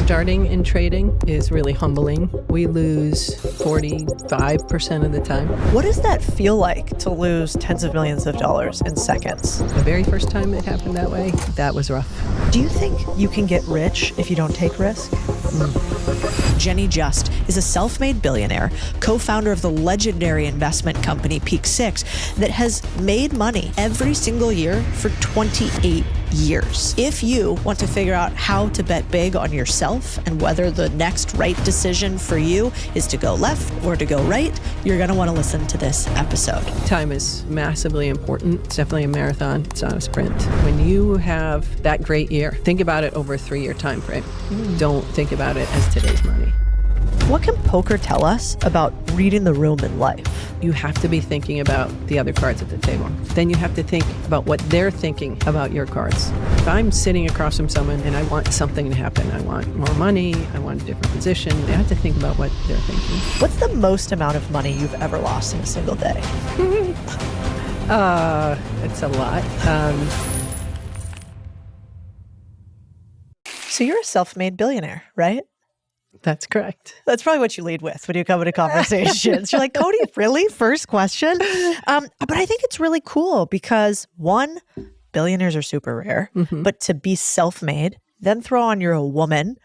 Starting in trading is really humbling. We lose 45% of the time. What does that feel like to lose tens of millions of dollars in seconds? The very first time it happened that way, that was rough. Do you think you can get rich if you don't take risk? Jenny Just is a self-made billionaire, co-founder of the legendary investment company Peak 6 that has made money every single year for 28 years. If you want to figure out how to bet big on yourself and whether the next right decision for you is to go left or to go right, you're going to want to listen to this episode. Time is massively important. It's definitely a marathon. It's not a sprint. When you have that great year, think about it over a 3-year time frame. Don't think about it as today's money. What can poker tell us about reading the room in life? You have to be thinking about the other cards at the table. Then you have to think about what they're thinking about your cards. If I'm sitting across from someone and I want something to happen, I want more money, I want a different position, I have to think about what they're thinking. What's the most amount of money you've ever lost in a single day? It's a lot. So you're a self-made billionaire, right? That's correct. That's probably what you lead with when you come into conversations. You're like, Codie, really? First question? But I think it's really cool because one, billionaires are super rare, but to be self-made, then throw on you're a woman,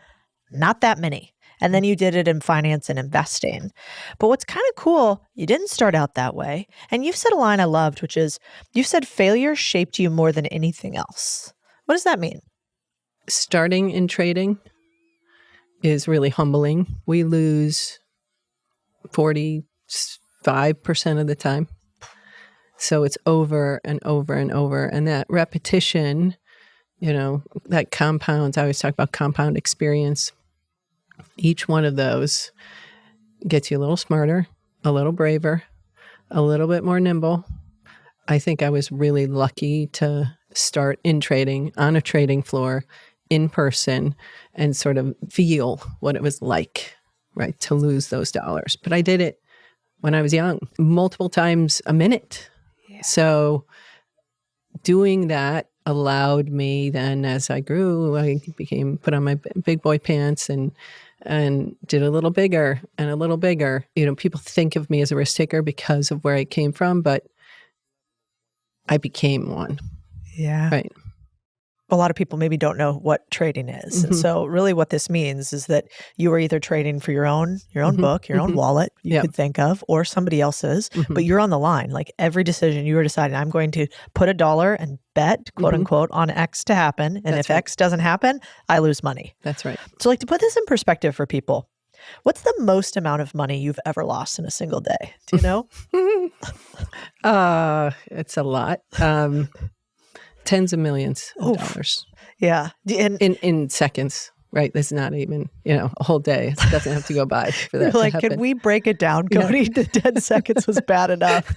not that many. And then you did it in finance and investing. But what's kind of cool, you didn't start out that way. And you've said a line I loved, which is, you said failure shaped you more than anything else. What does that mean? Starting in trading is really humbling. We lose 45% of the time. So it's over and over and over. And that repetition, that compounds. I always talk about compound experience. Each one of those gets you a little smarter, a little braver, a little bit more nimble. I think I was really lucky to start in trading on a trading floor in person and sort of feel what it was like, right, to lose those dollars. But I did it when I was young, multiple times a minute. Yeah. So doing that allowed me then, as I grew, I put on my big boy pants and did a little bigger and a little bigger. People think of me as a risk taker because of where I came from, but I became one. Yeah. Right. A lot of people maybe don't know what trading is. And so really what this means is that you are either trading for your own book, your own wallet you could think of, or somebody else's, but you're on the line. Like every decision you are deciding, I'm going to put $1 and bet, quote unquote, on X to happen. And if X doesn't happen, I lose money. That's right. So like to put this in perspective for people, what's the most amount of money you've ever lost in a single day? Do you know? It's a lot. Tens of millions of dollars. Yeah. In seconds, right? That's not even, a whole day. It doesn't have to go by for that to happen. Can we break it down, Codie? The 10 seconds was bad enough.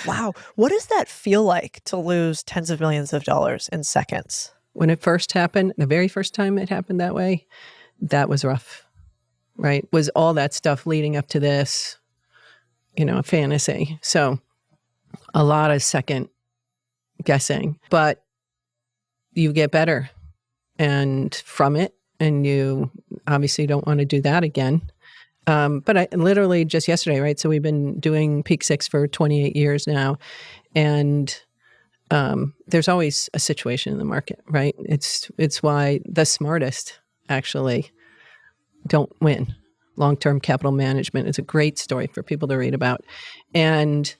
Wow. What does that feel like to lose tens of millions of dollars in seconds? When it first happened, the very first time it happened that way, that was rough, right? Was all that stuff leading up to this, a fantasy. So a lot of second guessing, but you get better from it, and you obviously don't want to do that again. But I literally just yesterday, right? So we've been doing Peak 6 for 28 years now, and there's always a situation in the market, right? It's why the smartest actually don't win. Long-term capital management is a great story for people to read about, and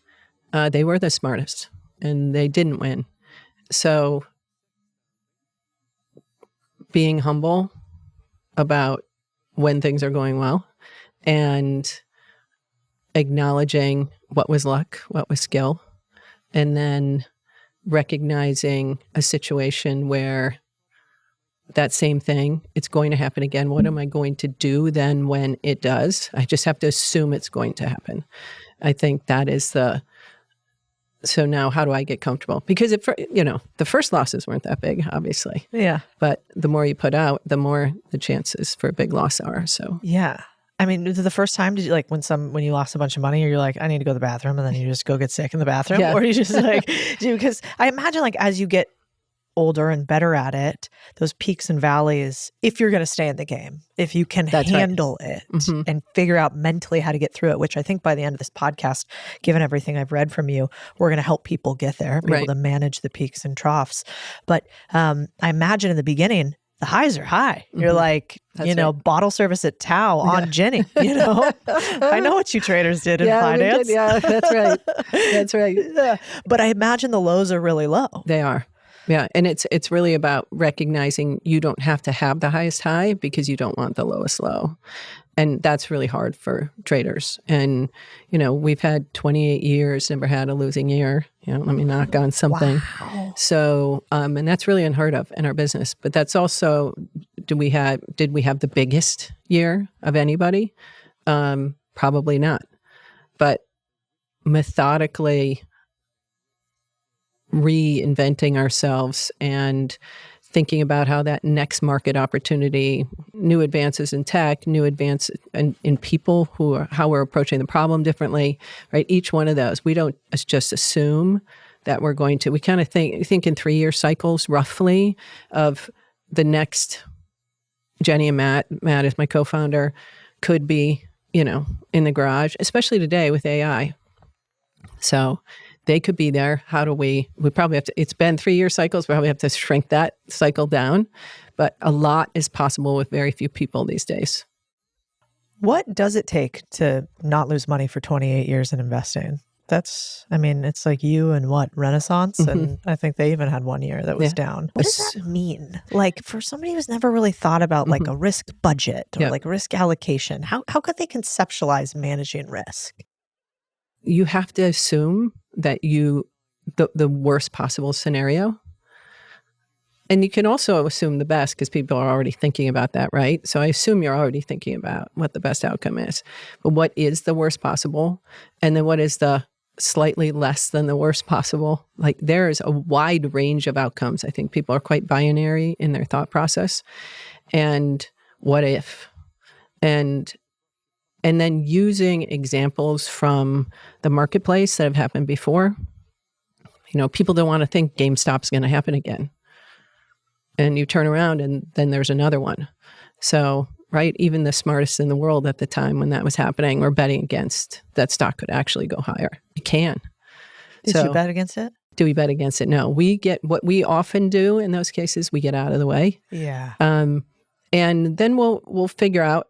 they were the smartest. And they didn't win. So being humble about when things are going well and acknowledging what was luck, what was skill, and then recognizing a situation where that same thing, it's going to happen again. What am I going to do then when it does? I just have to assume it's going to happen. I think that is so now how do I get comfortable? Because the first losses weren't that big, obviously. Yeah. But the more you put out, the more the chances for a big loss are. So yeah. I mean, the first time, did you like when you lost a bunch of money, or you're like, I need to go to the bathroom, and then you just go get sick in the bathroom? Yeah. Or you just like, because I imagine like as you get older and better at it, those peaks and valleys, if you're going to stay in the game, if you can handle it and figure out mentally how to get through it, which I think by the end of this podcast, given everything I've read from you, we're going to help people get there, be able to manage the peaks and troughs. But I imagine in the beginning, the highs are high. You're like, bottle service at Tao on Jenny, I know what you traders did in finance. Yeah, that's right. That's right. But I imagine the lows are really low. They are. Yeah. And it's really about recognizing you don't have to have the highest high because you don't want the lowest low. And that's really hard for traders. And, we've had 28 years, never had a losing year. Let me knock on something. Wow. So, and that's really unheard of in our business. But that's also, did we have the biggest year of anybody? Probably not. But methodically reinventing ourselves and thinking about how that next market opportunity, new advances in tech, new advances in people how we're approaching the problem differently, right? Each one of those, we don't just assume that we're going to, we kind of think in 3-year cycles roughly of the next. Jenny and Matt is my co-founder, could be, in the garage, especially today with AI. So they could be there. How do we probably have to, it's been 3-year cycles. We probably have to shrink that cycle down, but a lot is possible with very few people these days. What does it take to not lose money for 28 years in investing? It's like you and Renaissance. And I think they even had 1 year that was down. What does that mean? Like for somebody who's never really thought about like a risk budget or like risk allocation, how could they conceptualize managing risk? You have to assume that the worst possible scenario. And you can also assume the best because people are already thinking about that, right? So I assume you're already thinking about what the best outcome is. But what is the worst possible? And then what is the slightly less than the worst possible? Like there is a wide range of outcomes. I think people are quite binary in their thought process. And what if? And then using examples from the marketplace that have happened before. People don't want to think GameStop's going to happen again. And you turn around and then there's another one. So, right, even the smartest in the world at the time when that was happening were betting against that stock could actually go higher. It can. Did you bet against it? Do we bet against it? No. We get what we often do in those cases, we get out of the way. Yeah. And then we'll figure out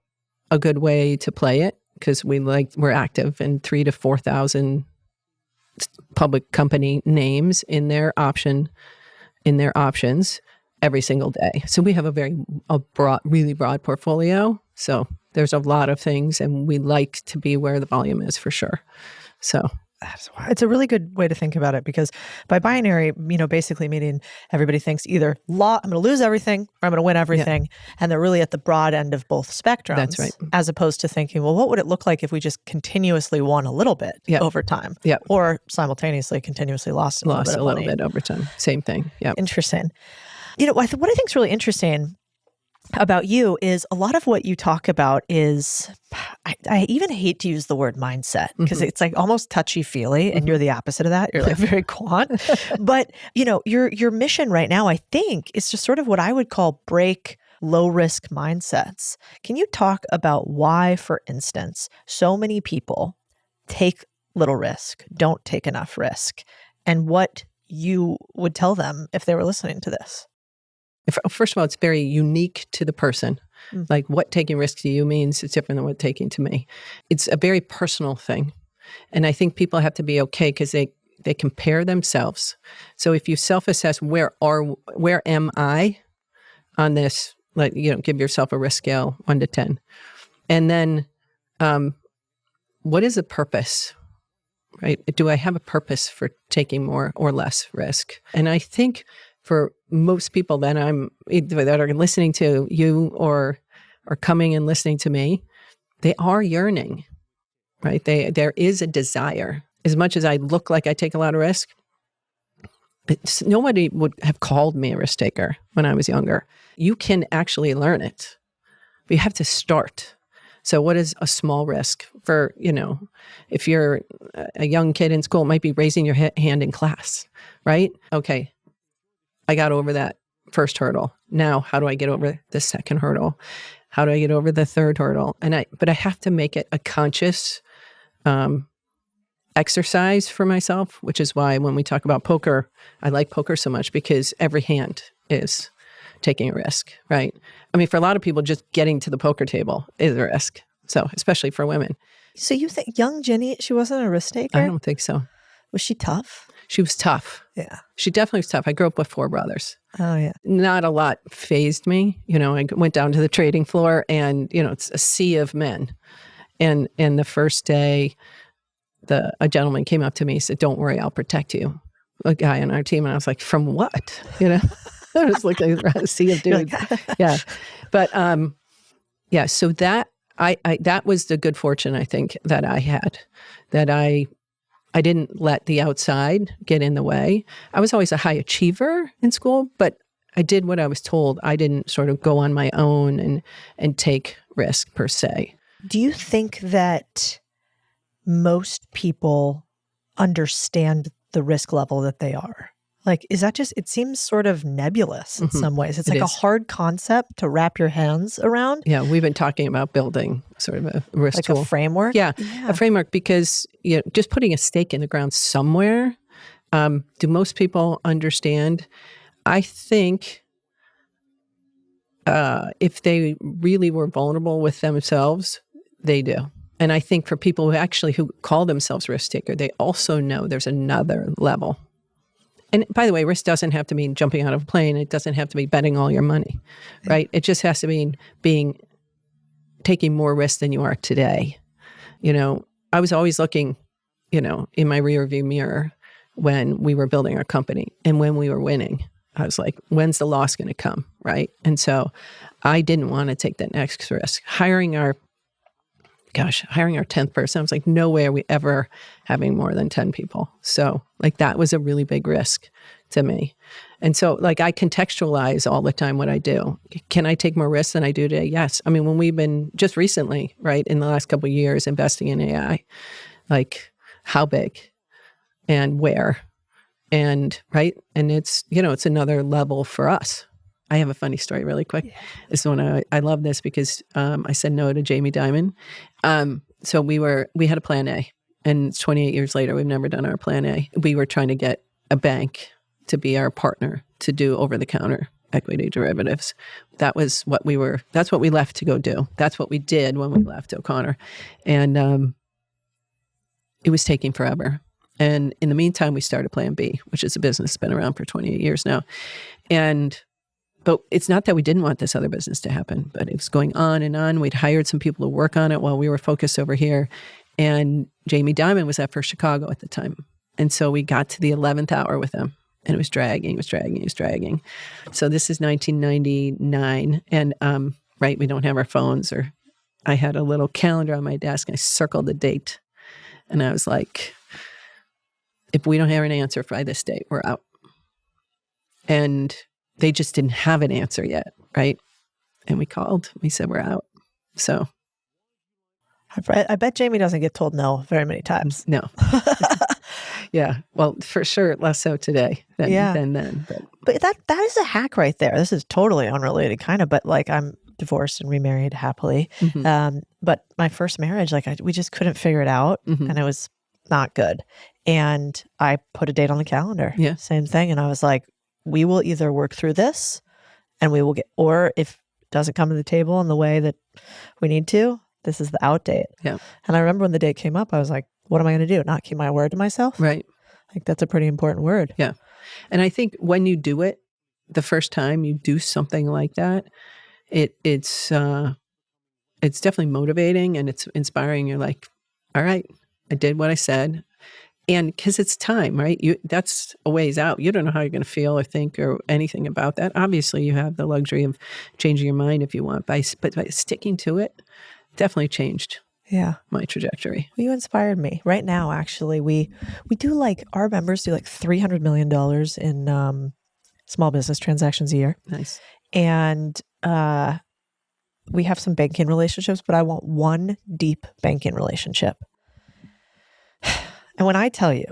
a good way to play it because we're active in 3,000 to 4,000 public company names in their options every single day. So we have really broad portfolio. So there's a lot of things and we like to be where the volume is for sure. So it's a really good way to think about it because by binary, basically meaning everybody thinks either I'm going to lose everything or I'm going to win everything. Yeah. And they're really at the broad end of both spectrums. That's right. As opposed to thinking, well, what would it look like if we just continuously won a little bit over time? Yeah. Or simultaneously continuously lost a little bit over time. Same thing. Yeah. Interesting. What I think is really interesting about you is a lot of what you talk about is, I even hate to use the word mindset because it's like almost touchy-feely and you're the opposite of that. You're like very quant. But, your mission right now, I think, is to sort of what I would call break low-risk mindsets. Can you talk about why, for instance, so many people take little risk, don't take enough risk, and what you would tell them if they were listening to this? First of all, it's very unique to the person. Like what taking risks to you means it's different than what taking to me. It's a very personal thing. And I think people have to be okay because they compare themselves. So if you self-assess where am I on this, like, give yourself a risk scale 1 to 10. And then what is the purpose? Right? Do I have a purpose for taking more or less risk? And I think for most people that are listening to you or coming and listening to me, they are yearning, right? There is a desire. As much as I look like I take a lot of risk, nobody would have called me a risk taker when I was younger. You can actually learn it, but you have to start. So what is a small risk for, if you're a young kid in school, it might be raising your hand in class, right? Okay. I got over that first hurdle. Now, how do I get over the second hurdle? How do I get over the third hurdle? But I have to make it a conscious exercise for myself, which is why when we talk about poker, I like poker so much because every hand is taking a risk, right? I mean, for a lot of people, just getting to the poker table is a risk. So, especially for women. So you think young Jenny, she wasn't a risk taker? I don't think so. Was she tough? She was tough. Yeah. She definitely was tough. I grew up with 4 brothers. Oh, yeah. Not a lot fazed me. You know, I went down to the trading floor and, you know, it's a sea of men. And the first day, a gentleman came up to me and said, "Don't worry, I'll protect you." A guy on our team. And I was like, "From what?" You know, I was looking around a sea of dudes. Yeah. But, yeah, so that, that was the good fortune, I think, that I had, that I didn't let the outside get in the way. I was always a high achiever in school, but I did what I was told. I didn't sort of go on my own and take risk per se. Do you think that most people understand the risk level that they are? Like, is that just, it seems sort of nebulous in some ways. It's like a hard concept to wrap your hands around. Yeah, we've been talking about building sort of a risk tool. Like a framework? Yeah, a framework, because just putting a stake in the ground somewhere, do most people understand? I think if they really were vulnerable with themselves, they do. And I think for people who call themselves risk taker, they also know there's another level. And by the way, risk doesn't have to mean jumping out of a plane. It doesn't have to be betting all your money, right? It just has to mean taking more risk than you are today. You know, I was always looking, you know, in my rear view mirror when we were building our company and when we were winning. I was like, when's the loss going to come, right? And so I didn't want to take that next risk. Hiring our 10th person, I was like, no way are we ever having more than 10 people. So like that was a really big risk to me. And so like I contextualize all the time what I do. Can I take more risks than I do today? Yes. I mean, when we've been just recently, right, in the last couple of years investing in AI, like how big and where and right. And it's, you know, it's another level for us. I have a funny story really quick. Yeah. This one, I love this because I said no to Jamie Dimon. So we had a plan A, and 28 years later, we've never done our plan A. We were trying to get a bank to be our partner to do over-the-counter equity derivatives. That's what we left to go do. That's what we did when we left O'Connor. And it was taking forever. And in the meantime, we started Plan B, which is a business that's been around for 28 years now. But it's not that we didn't want this other business to happen, but it was going on and on. We'd hired some people to work on it while we were focused over here. And Jamie Dimon was at First Chicago at the time. And so we got to the 11th hour with him, and it was dragging. So this is 1999. And right, we don't have our phones, or I had a little calendar on my desk, and I circled the date. And I was like, if we don't have an answer by this date, we're out. And they just didn't have an answer yet, right? And we called. We said, we're out. So. I bet Jamie doesn't get told no very many times. No. Yeah. Well, for sure, less so today than then. But that is a hack right there. This is totally unrelated kind of, but like I'm divorced and remarried happily. Mm-hmm. But my first marriage, like we just couldn't figure it out, and it was not good. And I put a date on the calendar. Yeah. Same thing. And I was like, we will either work through this and we will or if it doesn't come to the table in the way that we need to, this is the out date. Yeah. And I remember when the date came up, I was like, what am I going to do? Not keep my word to myself? Right. Like that's a pretty important word. Yeah. And I think when you do it, the first time you do something like that, it's definitely motivating and it's inspiring. You're like, all right, I did what I said. And because it's time, right? That's a ways out. You don't know how you're going to feel or think or anything about that. Obviously, you have the luxury of changing your mind if you want. But by sticking to it, definitely changed my trajectory. Well, you inspired me. Right now, actually, we do like, our members do like $300 million in small business transactions a year. Nice. And we have some banking relationships, but I want one deep banking relationship. And when I tell you,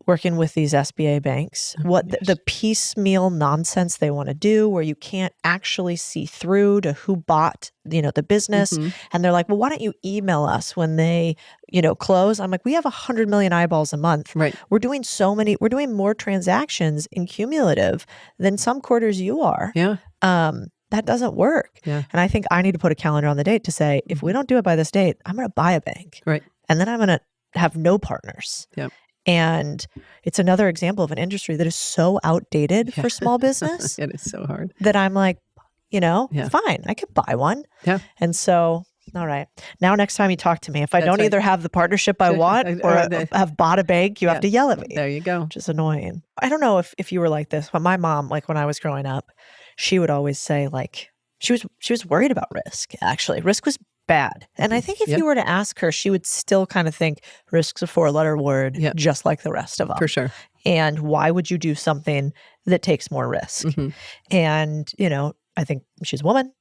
working with these SBA banks, what the piecemeal nonsense they want to do, where you can't actually see through to who bought, the business. And they're like, well, why don't you email us when they, close? I'm like, we have 100 million eyeballs a month. Right. We're doing more transactions in cumulative than some quarters you are. Yeah. That doesn't work. Yeah. And I think I need to put a calendar on the date to say, if we don't do it by this date, I'm going to buy a bank. Right. And then I'm going to have no partners. Yep. And it's another example of an industry that is so outdated for small business. It is so hard. That I'm like, fine, I could buy one. Yeah. And so, all right. Now, next time you talk to me, if I don't either have the partnership I want or have bought a bank, you have to yell at me. There you go. Which is annoying. I don't know if you were like this, but my mom, like when I was growing up, she would always say like, she was worried about risk, actually. Risk was bad. And I think if you were to ask her, she would still kind of think risk's a 4-letter word, just like the rest of them. For sure. And why would you do something that takes more risk? And, I think she's a woman.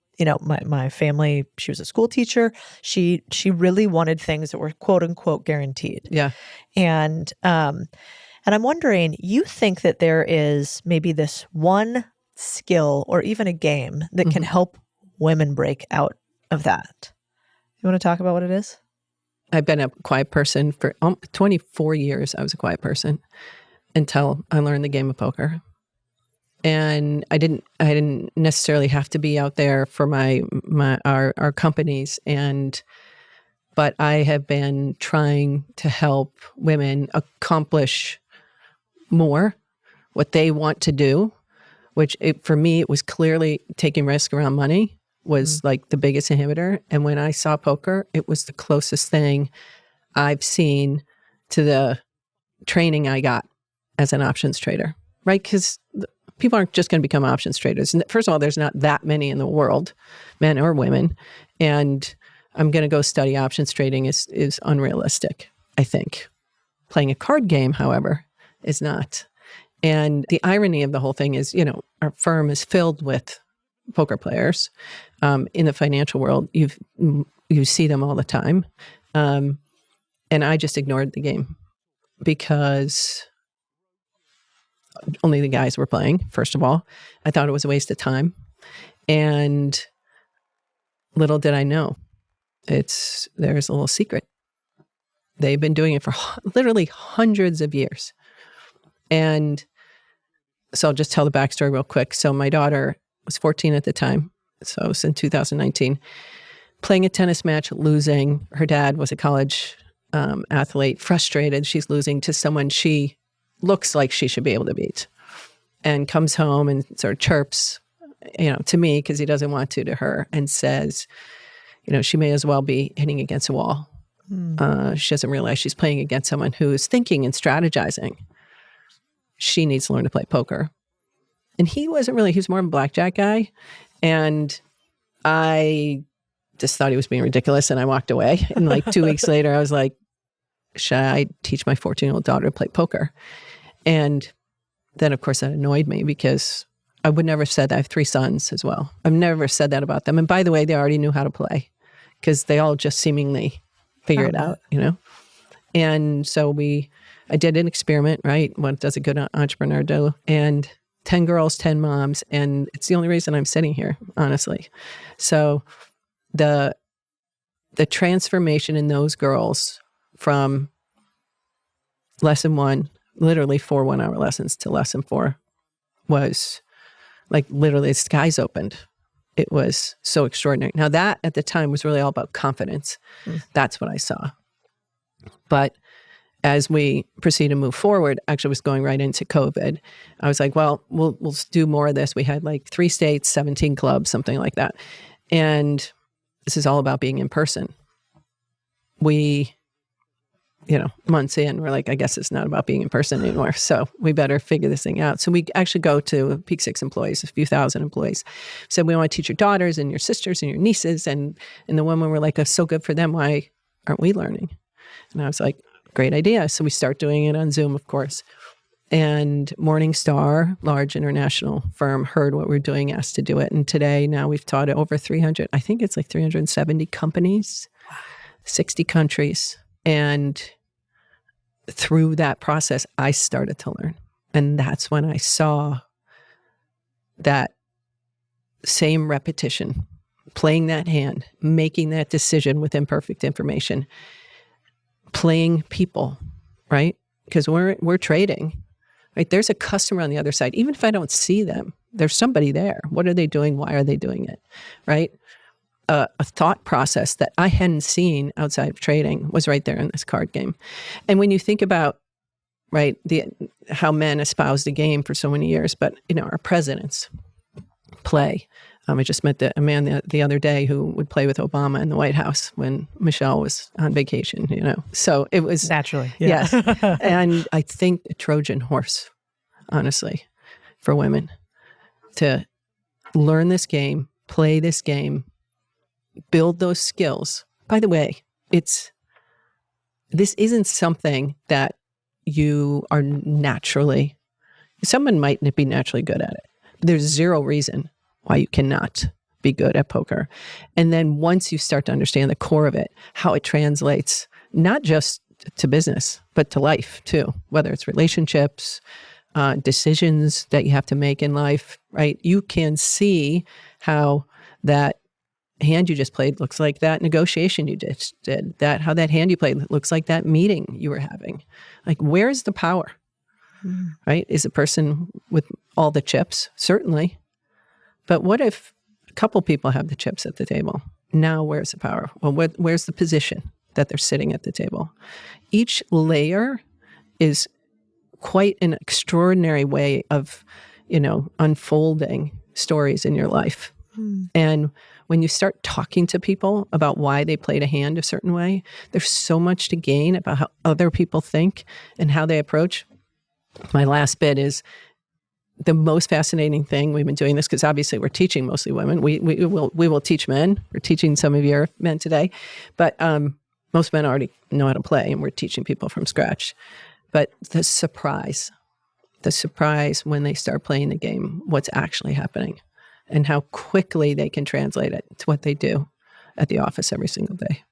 My family, she was a school teacher. She really wanted things that were quote unquote guaranteed. Yeah. And I'm wondering, you think that there is maybe this one skill or even a game that can help women break out of that? You want to talk about what it is? I've been a quiet person for 24 years. I was a quiet person until I learned the game of poker. And I didn't necessarily have to be out there for our companies. But I have been trying to help women accomplish more what they want to do, which for me, it was clearly taking risk around money was like the biggest inhibitor. And when I saw poker, it was the closest thing I've seen to the training I got as an options trader, right? Because people aren't just going to become options traders. And first of all, there's not that many in the world, men or women. And I'm going to go study options trading is unrealistic, I think. Playing a card game, however, is not. And the irony of the whole thing is, our firm is filled with poker players. In the financial world, you see them all the time. And I just ignored the game because only the guys were playing, first of all. I thought it was a waste of time. And little did I know, there's a little secret. They've been doing it for literally hundreds of years. And so I'll just tell the backstory real quick. So my daughter was 14 at the time. So it was in 2019. Playing a tennis match, losing. Her dad was a college athlete, frustrated. She's losing to someone she looks like she should be able to beat. And comes home and sort of chirps, to me, because he doesn't want to her, and says, she may as well be hitting against a wall. She doesn't realize she's playing against someone who is thinking and strategizing. She needs to learn to play poker. And he was more of a blackjack guy. And I just thought he was being ridiculous, and I walked away. And like 2 weeks later, I was like, should I teach my 14-year-old daughter to play poker? And then, of course, that annoyed me because I would never have said that. I have 3 sons as well. I've never said that about them. And by the way, they already knew how to play because they all just seemingly figure it out, And so I did an experiment, right? What does a good entrepreneur do? And 10 girls, 10 moms. And it's the only reason I'm sitting here, honestly. So the transformation in those girls from lesson 1, literally 4 1-hour lessons, to lesson 4 was like literally the skies opened. It was so extraordinary. Now that at the time was really all about confidence. That's what I saw. But as we proceed to move forward, actually was going right into COVID. I was like, well, we'll do more of this. We had like 3 states, 17 clubs, something like that. And this is all about being in person. We, months in, we're like, I guess it's not about being in person anymore. So we better figure this thing out. So we actually go to Peak 6 employees, a few thousand employees. So we want to teach your daughters and your sisters and your nieces. And the women were like, it's so good for them. Why aren't we learning? And I was like, great idea. So we start doing it on Zoom, of course. And Morningstar, large international firm, heard what we're doing, asked to do it. And today, now we've taught it over 300, I think it's like 370 companies, 60 countries. And through that process, I started to learn. And that's when I saw that same repetition, playing that hand, making that decision with imperfect information, playing people, right? Because we're trading, right? There's a customer on the other side. Even if I don't see them, there's somebody there. What are they doing? Why are they doing it, right? A thought process that I hadn't seen outside of trading was right there in this card game. And when you think about, right, how men espoused the game for so many years, but our presidents play. I just met a man the other day who would play with Obama in the White House when Michelle was on vacation, So it was... Naturally. Yeah. Yes. And I think the Trojan horse, honestly, for women to learn this game, play this game, build those skills. By the way, this isn't something that you are naturally... Someone might be naturally good at it. There's zero reason why you cannot be good at poker. And then once you start to understand the core of it, how it translates, not just to business, but to life too, whether it's relationships, decisions that you have to make in life, right? You can see how that hand you just played looks like that negotiation you just did, how that hand you played looks like that meeting you were having. Like, where's the power, right? Is a person with all the chips? Certainly. But what if a couple people have the chips at the table? Now, where's the power? Well, where's the position that they're sitting at the table? Each layer is quite an extraordinary way of, unfolding stories in your life. And when you start talking to people about why they played a hand a certain way, there's so much to gain about how other people think and how they approach. My last bit is, the most fascinating thing, we've been doing this because obviously we're teaching mostly women. We will teach men. We're teaching some of your men today, but most men already know how to play, and we're teaching people from scratch. But the surprise when they start playing the game, what's actually happening, and how quickly they can translate it to what they do at the office every single day.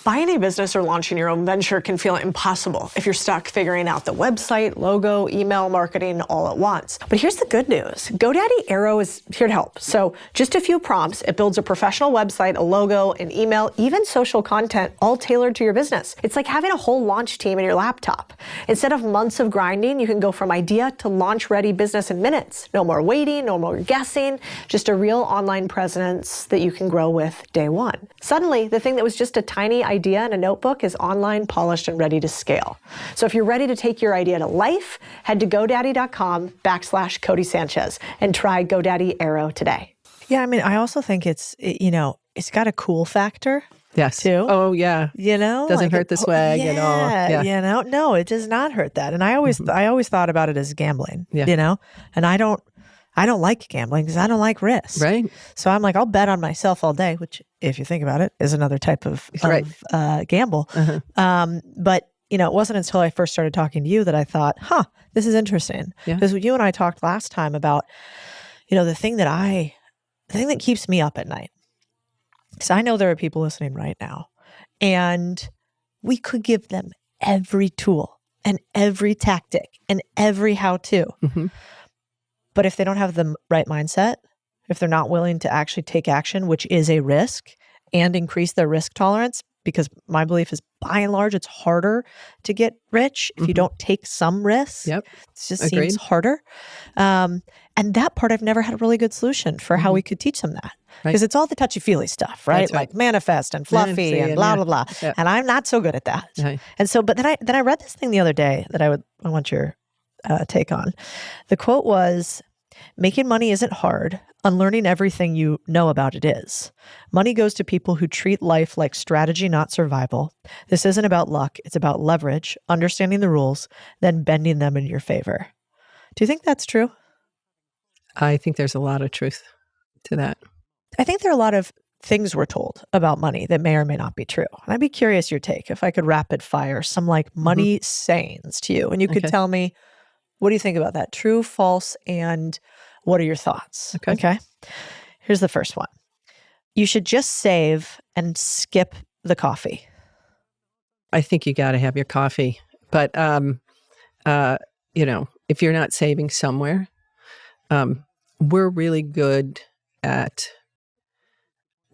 Buying a business or launching your own venture can feel impossible if you're stuck figuring out the website, logo, email, marketing all at once. But here's the good news. GoDaddy Aero is here to help. So just a few prompts, it builds a professional website, a logo, an email, even social content, all tailored to your business. It's like having a whole launch team in your laptop. Instead of months of grinding, you can go from idea to launch-ready business in minutes. No more waiting, no more guessing, just a real online presence that you can grow with day one. Suddenly, the thing that was just a tiny idea in a notebook is online, polished, and ready to scale. So if you're ready to take your idea to life, head to GoDaddy.com/Codie Sanchez and try GoDaddy Aero today. Yeah, I mean, I also think it's got a cool factor. Yes. Too. Oh, yeah. Doesn't hurt the swag at all. Yeah. No, it does not hurt that. And I always thought about it as gambling, and I don't like gambling because I don't like risk. Right. So I'm like, I'll bet on myself all day, which, if you think about it, is another type of gamble. But, it wasn't until I first started talking to you that I thought, this is interesting. Because you and I talked last time about, the thing that keeps me up at night. Because I know there are people listening right now, and we could give them every tool and every tactic and every how-to. But if they don't have the right mindset, if they're not willing to actually take action, which is a risk, and increase their risk tolerance, because my belief is, by and large, it's harder to get rich if you don't take some risks. Yep. It just seems harder. And that part, I've never had a really good solution for how we could teach them that. Because it's all the touchy-feely stuff, right? That's right. Like manifest and fluffy and blah, blah, blah. Yeah. And I'm not so good at that. And so, but then I read this thing the other day that I want your take on. The quote was, "Making money isn't hard. Unlearning everything you know about it is. Money goes to people who treat life like strategy, not survival. This isn't about luck. It's about leverage, understanding the rules, then bending them in your favor." Do you think that's true? I think there's a lot of truth to that. I think there are a lot of things we're told about money that may or may not be true. And I'd be curious your take, if I could rapid fire some money sayings to you, and you could tell me, what do you think about that? True, false, and what are your thoughts? Okay. Here's the first one. You should just save and skip the coffee. I think you got to have your coffee But, if you're not saving somewhere, we're really good at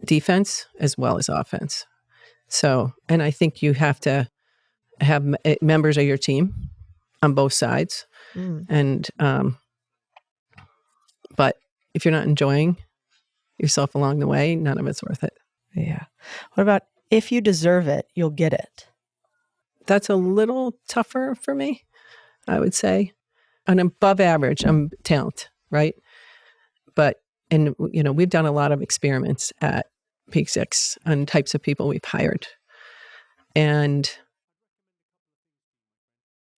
defense as well as offense. So, and I think you have to have members of your team on both sides. And, but if you're not enjoying yourself along the way, none of it's worth it. Yeah. What about if you deserve it, you'll get it? That's a little tougher for me, I would say. An above average, I'm talent, right? But, and we've done a lot of experiments at Peak Six on types of people we've hired. And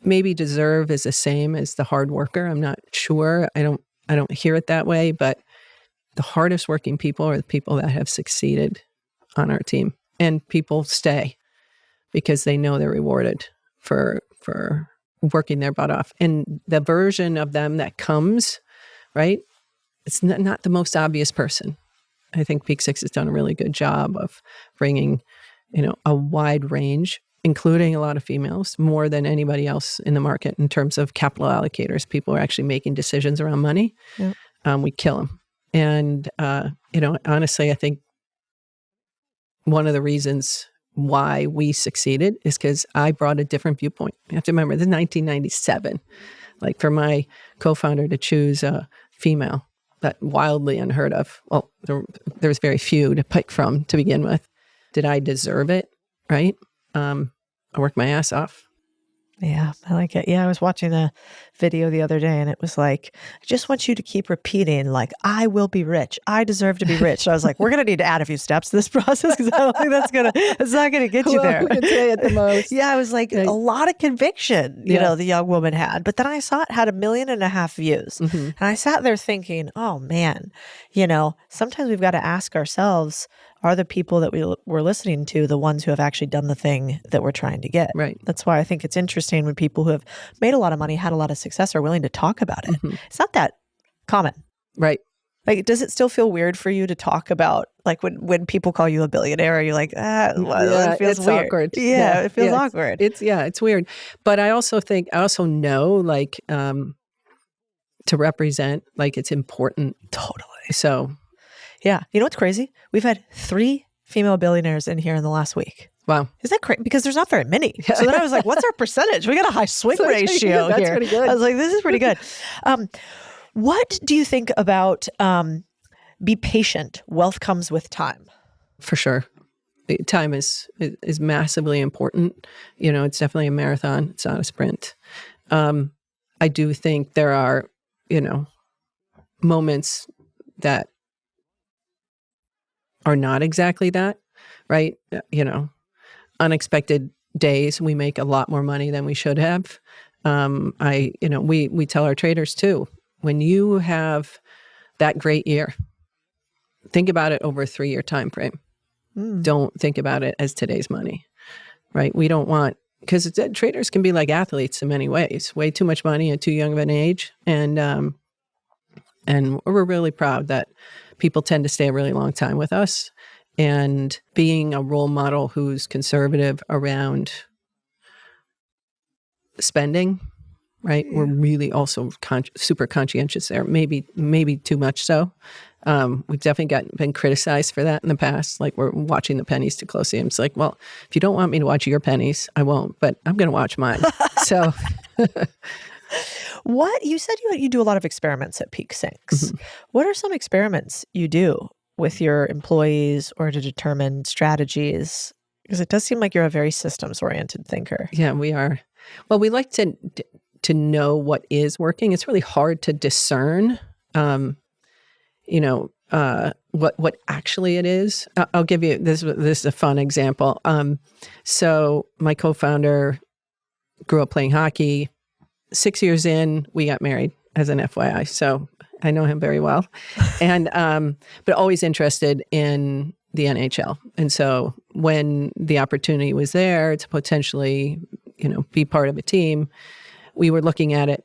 maybe deserve is the same as the hard worker. I'm not sure. I don't hear it that way, but the hardest working people are the people that have succeeded on our team, and people stay because they know they're rewarded for working their butt off. And the version of them that comes, right? It's not the most obvious person. I think Peak Six has done a really good job of bringing, a wide range, including a lot of females, more than anybody else in the market in terms of capital allocators. People are actually making decisions around money. Yep. We kill them. And, honestly, I think one of the reasons why we succeeded is because I brought a different viewpoint. You have to remember, this is 1997. Like, for my co-founder to choose a female, that wildly unheard of. Well, there's very few to pick from to begin with. Did I deserve it? Right? I worked my ass off. Yeah, I like it. Yeah, I was watching a video the other day and it was like, I just want you to keep repeating, like, I will be rich. I deserve to be rich. So I was like, we're going to need to add a few steps to this process because I don't think it's not going to get you there. Who can say it the most? Yeah, I was like, a lot of conviction, the young woman had. But then I saw it had 1.5 million views. Mm-hmm. And I sat there thinking, oh man, sometimes we've got to ask ourselves, are the people that we're listening to the ones who have actually done the thing that we're trying to get? Right. That's why I think it's interesting when people who have made a lot of money, had a lot of success, are willing to talk about it. Mm-hmm. It's not that common. Right. Like, does it still feel weird for you to talk about, like, when people call you a billionaire, are you like, it feels weird. Awkward. Yeah, it feels awkward. It's weird. But I also know, like, to represent, like, it's important. Totally. So... yeah. You know what's crazy? We've had 3 female billionaires in here in the last week. Wow. Is that crazy? Because there's not very many. So then I was like, what's our percentage? We got a high swing ratio here. That's pretty good. I was like, this is pretty good. What do you think about be patient? Wealth comes with time. For sure. Time is massively important. It's definitely a marathon. It's not a sprint. I do think there are, moments that are not exactly that, right? Unexpected days, we make a lot more money than we should have. We tell our traders too, when you have that great year, think about it over a 3-year time frame. Don't think about it as today's money, right? We don't want, because traders can be like athletes in many ways, way too much money at too young of an age. And we're really proud that people tend to stay a really long time with us, and being a role model who's conservative around spending, right? Yeah. We're really also super conscientious there, maybe too much so. We've definitely been criticized for that in the past. Like, we're watching the pennies too closely. I'm just like, well, if you don't want me to watch your pennies, I won't, but I'm going to watch mine. So... What you said you do a lot of experiments at Peak Six. Mm-hmm. What are some experiments you do with your employees or to determine strategies? Because it does seem like you're a very systems-oriented thinker. Yeah, we are. Well, we like to know what is working. It's really hard to discern, what actually it is. I'll give you this. This is a fun example. So my co-founder grew up playing hockey. 6 years in, we got married, as an FYI. So I know him very well. And, but always interested in the NHL. And so when the opportunity was there to potentially, be part of a team, we were looking at it.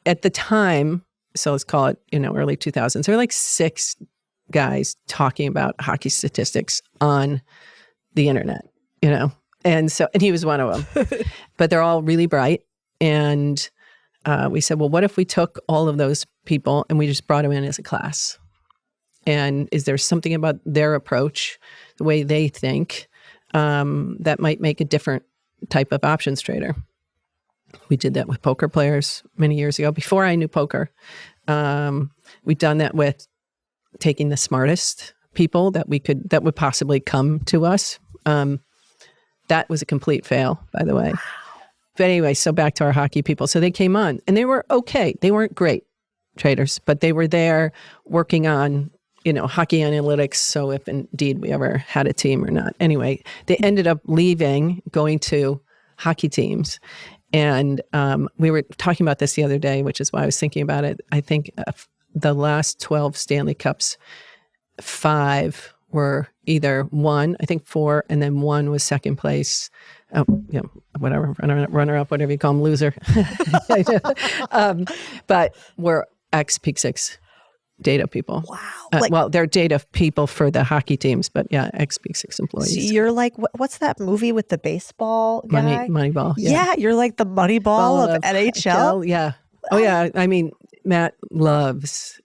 At the time, so let's call it, early 2000s, there were like 6 guys talking about hockey statistics on the internet, And he was one of them. But they're all really bright. And we said, well, what if we took all of those people and we just brought them in as a class? And is there something about their approach, the way they think, that might make a different type of options trader? We did that with poker players many years ago. Before I knew poker, we'd done that with taking the smartest people that would possibly come to us. That was a complete fail, by the way. But anyway, so back to our hockey people. So they came on and they were okay. They weren't great traders, but they were there working on, hockey analytics. So if indeed we ever had a team or not. Anyway, they ended up leaving, going to hockey teams. And we were talking about this the other day, which is why I was thinking about it. I think the last 12 Stanley Cups, 5 were either 1, I think 4, and then 1 was second place. Whatever, runner up, whatever you call them, loser. But we're ex-Peak 6 data people. Wow. Well, they're data people for the hockey teams, but yeah, ex-Peak 6 employees. So you're like, what's that movie with the baseball guy? Moneyball. Yeah, you're like the Moneyball of NHL. Yeah. Oh, yeah. I mean, Matt loves.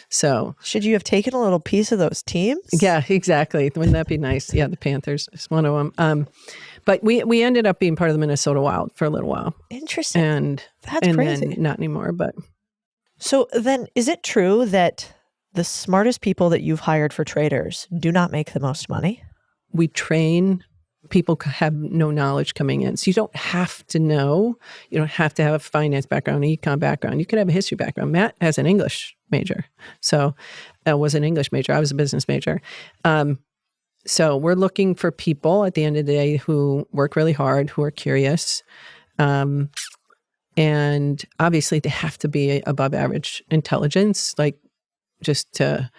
So should you have taken a little piece of those teams? Yeah, exactly. Wouldn't that be nice? Yeah, the Panthers is one of them. But we ended up being part of the Minnesota Wild for a little while. Interesting. That's crazy. Then not anymore. But so then, is it true that the smartest people that you've hired for traders do not make the most money? We train people have no knowledge coming in. So you don't have to know. You don't have to have a finance background, an econ background. You could have a history background. Matt has an English major. So I was an English major. I was a business major. So we're looking for people at the end of the day who work really hard, who are curious. And obviously they have to be above average intelligence, like just to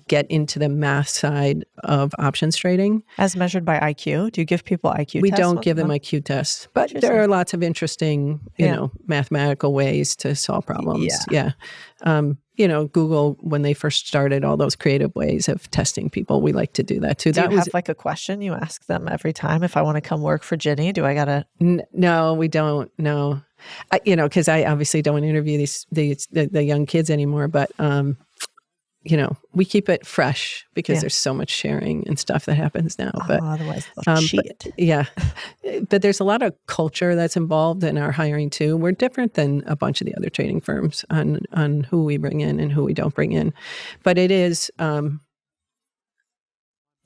get into the math side of options trading. As measured by IQ? Do you give people IQ tests? We don't give them IQ tests, but there are lots of interesting, mathematical ways to solve problems. Yeah. Google, when they first started all those creative ways of testing people, we like to do that too. Do you have like a question you ask them every time? If I want to come work for Ginny, do I got to? No, we don't. No. Because I obviously don't interview the young kids anymore, but we keep it fresh because there's so much sharing and stuff that happens now. But otherwise they'll cheat. But there's a lot of culture that's involved in our hiring too. We're different than a bunch of the other trading firms on who we bring in and who we don't bring in. But it is,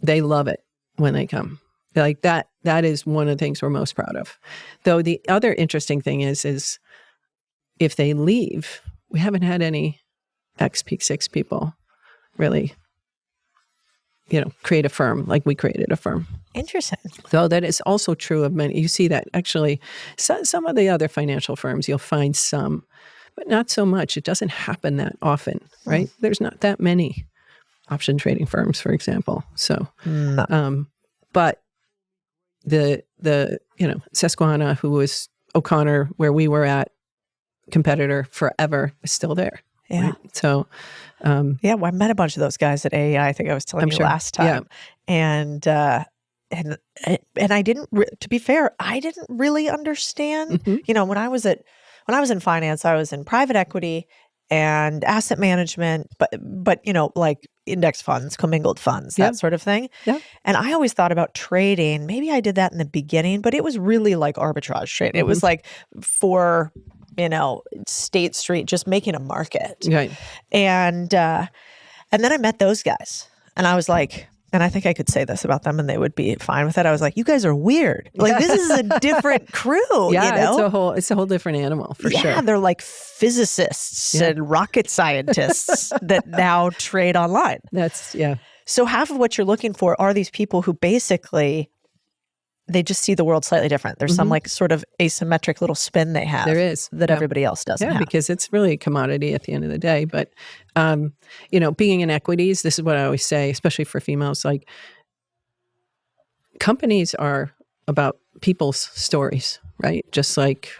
they love it when they come. Like that is one of the things we're most proud of. Though the other interesting thing is if they leave, we haven't had any ex-Peak 6 people really, create a firm like we created a firm. Interesting. Though that is also true of many. You see that actually some of the other financial firms, you'll find some, but not so much. It doesn't happen that often, right? There's not that many option trading firms, for example. So, but the Susquehanna, who was O'Connor, where we were at, competitor forever, is still there. Yeah. Right? So, well, I met a bunch of those guys at AEI. I think I was telling you last time, and I didn't. To be fair, I didn't really understand. Mm-hmm. When I was in finance, I was in private equity and asset management, but like index funds, commingled funds, that sort of thing. Yeah. And I always thought about trading. Maybe I did that in the beginning, but it was really like arbitrage trading. Mm-hmm. It was like for State Street, just making a market. Right. And then I met those guys and I was like, and I think I could say this about them and they would be fine with it. I was like, you guys are weird. Like this is a different crew. Yeah, it's a whole different animal for sure. Yeah, they're like physicists and rocket scientists that now trade online. So half of what you're looking for are these people who basically they just see the world slightly different. There's some like sort of asymmetric little spin they have. There is. That everybody else doesn't have. Because it's really a commodity at the end of the day. But, being in equities, this is what I always say, especially for females, like companies are about people's stories, right? Just like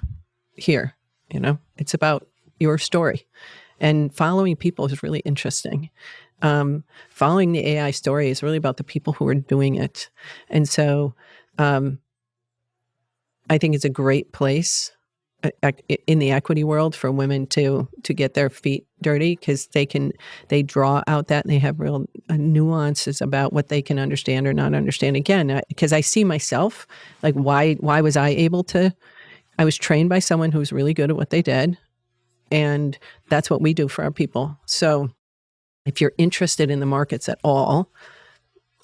here, it's about your story. And following people is really interesting. following the AI story is really about the people who are doing it. And so I think it's a great place in the equity world for women to get their feet dirty, because they draw out that, and they have real nuances about what they can understand or not understand. Again, because I see myself, like, why was I able to? I was trained by someone who was really good at what they did, and that's what we do for our people. So if you're interested in the markets at all,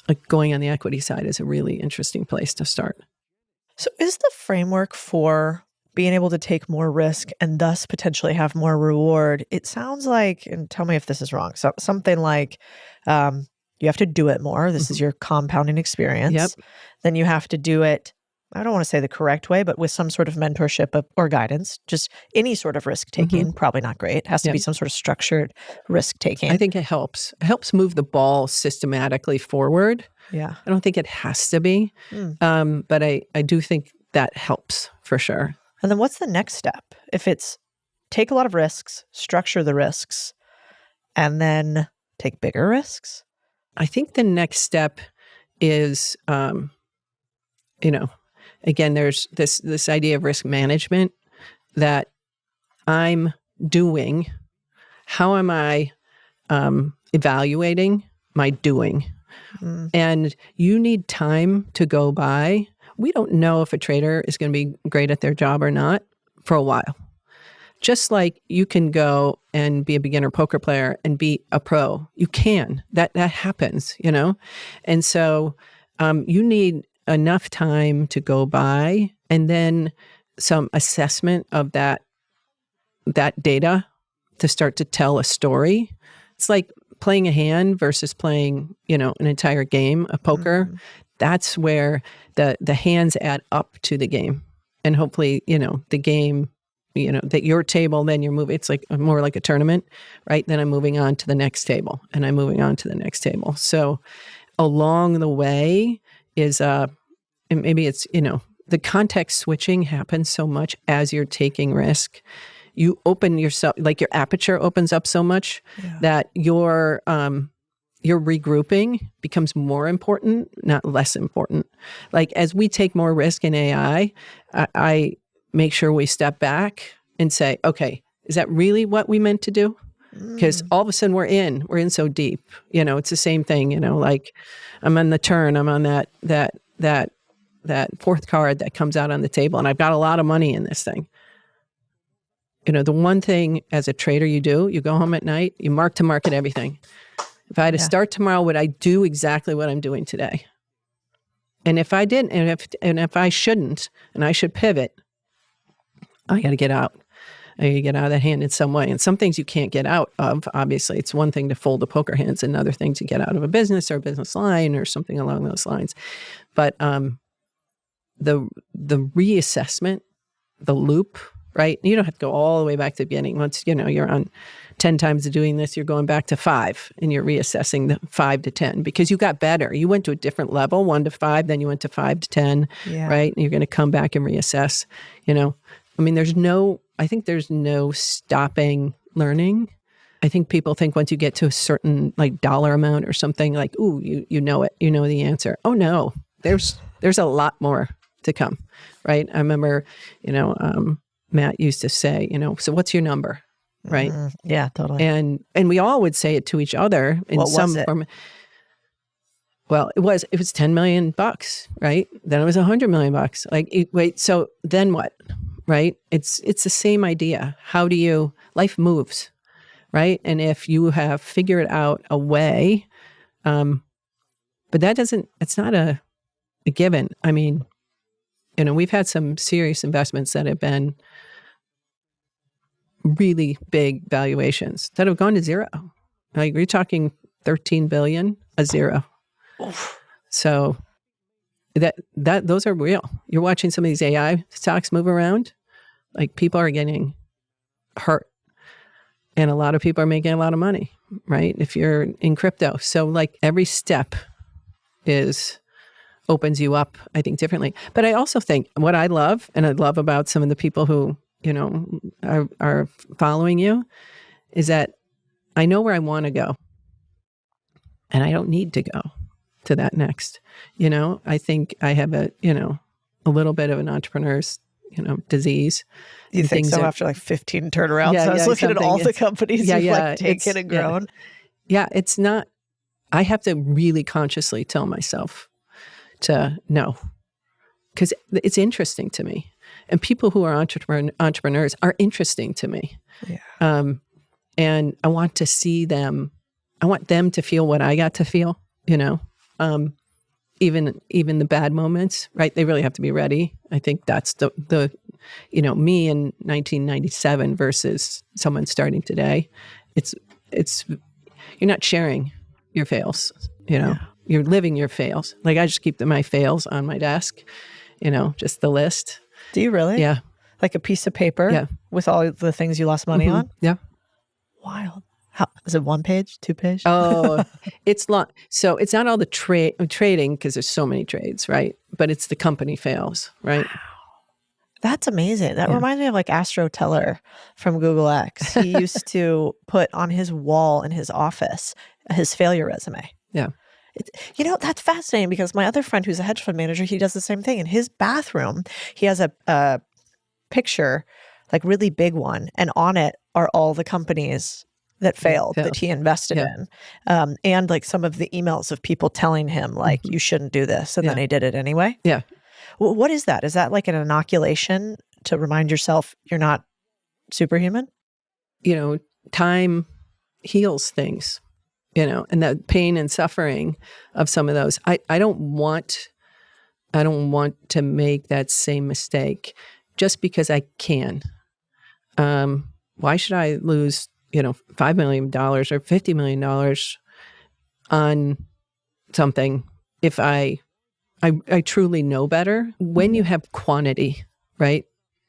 like, going on the equity side is a really interesting place to start. So is the framework for being able to take more risk and thus potentially have more reward, it sounds like, and tell me if this is wrong, so something like you have to do it more. This is your compounding experience. Yep. Then you have to do it, I don't want to say the correct way, but with some sort of mentorship or guidance. Just any sort of risk taking, probably not great. It has to be some sort of structured risk taking. I think it helps. It helps move the ball systematically forward. Yeah. I don't think it has to be, but I do think that helps for sure. And then what's the next step? If it's take a lot of risks, structure the risks, and then take bigger risks? I think the next step is, again, there's this idea of risk management that I'm doing. How am I evaluating my doing? And you need time to go by. We don't know if a trader is going to be great at their job or not for a while. Just like you can go and be a beginner poker player and be a pro. You can. That happens, And so you need enough time to go by, and then some assessment of that data to start to tell a story. It's like playing a hand versus playing, an entire game of poker. That's where the hands add up to the game. And hopefully, the game, that your table, then you're moving. It's like more like a tournament, right? Then I'm moving on to the next table, and I'm moving on to the next table. So along the way is, and maybe it's, the context switching happens so much as you're taking risk. You open yourself, like your aperture opens up so much that your regrouping becomes more important, not less important. Like, as we take more risk in AI, I make sure we step back and say, okay, is that really what we meant to do? Because all of a sudden we're in so deep. It's the same thing. Like, I'm on the turn. I'm on that fourth card that comes out on the table, and I've got a lot of money in this thing. The one thing as a trader you do, you go home at night, you mark to market everything. If I had to start tomorrow, would I do exactly what I'm doing today? And if I didn't, and if I shouldn't, and I should pivot, I got to get out. I got to get out of that hand in some way. And some things you can't get out of, obviously. It's one thing to fold a poker hands, and another thing to get out of a business or a business line or something along those lines. But the reassessment, the loop, right? You don't have to go all the way back to the beginning. Once, you're on 10 times of doing this, you're going back to 5, and you're reassessing the 5 to 10 because you got better. You went to a different level, 1 to 5, then you went to 5 to 10, right? And you're going to come back and reassess, I think there's no stopping learning. I think people think once you get to a certain dollar amount or something, like, ooh, you know it, you know the answer. Oh no, there's a lot more to come, right? I remember, Matt used to say, so what's your number, right? Yeah, totally. And we all would say it to each other in some form. Well, it was $10 million, right? Then it was $100 million. Wait, so then what, right? It's the same idea. How do you, life moves, right? And if you have figured out a way, but it's not a given. I mean, we've had some serious investments that have been really big valuations that have gone to zero. Like, we're talking 13 billion, a zero. Oof. So that those are real. You're watching some of these AI stocks move around. Like, people are getting hurt, and a lot of people are making a lot of money, right? If you're in crypto. So every step opens you up, I think, differently. But I also think what I love about some of the people who, are following you, is that I know where I want to go. and I don't need to go to that next. I think I have a little bit of an entrepreneur's, disease. You think so? After like 15 turnarounds, I was looking at all the companies you've like taken and grown. Yeah, it's not. I have to really consciously tell myself to no, because it's interesting to me, and people who are entrepreneurs are interesting to me. Yeah. And I want to see them. I want them to feel what I got to feel. Even the bad moments, right? They really have to be ready. I think that's the me in 1997 versus someone starting today. It's you're not sharing your fails. You're living your fails. Like I just keep my fails on my desk. Just the list. Do you really? Yeah. Like a piece of paper with all the things you lost money on? Yeah. Wild. How is it? 1 page, 2 page? Oh, it's long. So it's not all the trading because there's so many trades, right? But it's the company fails, right? Wow. That's amazing. That reminds me of like Astro Teller from Google X. He used to put on his wall in his office his failure resume. Yeah. That's fascinating because my other friend who's a hedge fund manager, he does the same thing. In his bathroom, he has a picture, like really big one, and on it are all the companies that failed that he invested in. And like some of the emails of people telling him like, you shouldn't do this. And then he did it anyway. Yeah. What is that? Is that like an inoculation to remind yourself you're not superhuman? Time heals things, and the pain and suffering of some of those. I don't want to make that same mistake just because I can. Why should I lose $5 million or $50 million on something if I truly know better? When you have quantity, right?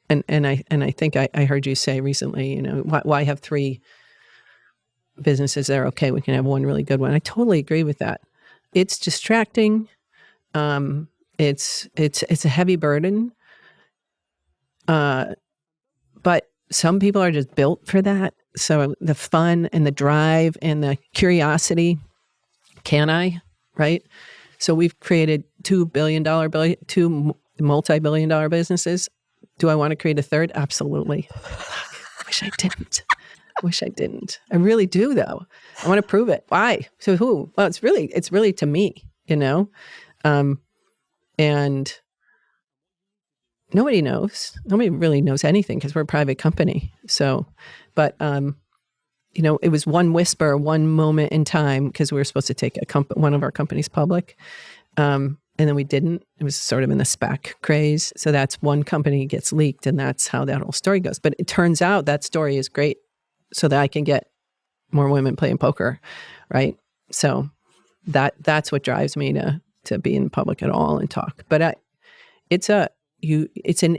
And I think I heard you say recently, why have 3 businesses that are okay? We can have one really good one. I totally agree with that. It's distracting. It's a heavy burden. But some people are just built for that. So the fun and the drive and the curiosity, can I, right? So we've created two multi-billion dollar businesses. Do I want to create a third? Absolutely. Wish I didn't. I really do though. I want to prove it. Why? So who? Well, it's really to me, and nobody knows. Nobody really knows anything because we're a private company. So, but, it was one whisper, one moment in time because we were supposed to take one of our companies public. And then we didn't. It was sort of in the SPAC craze. So that's one company gets leaked and that's how that whole story goes. But it turns out that story is great so that I can get more women playing poker, right? So that's what drives me to be in public at all and talk. But it's an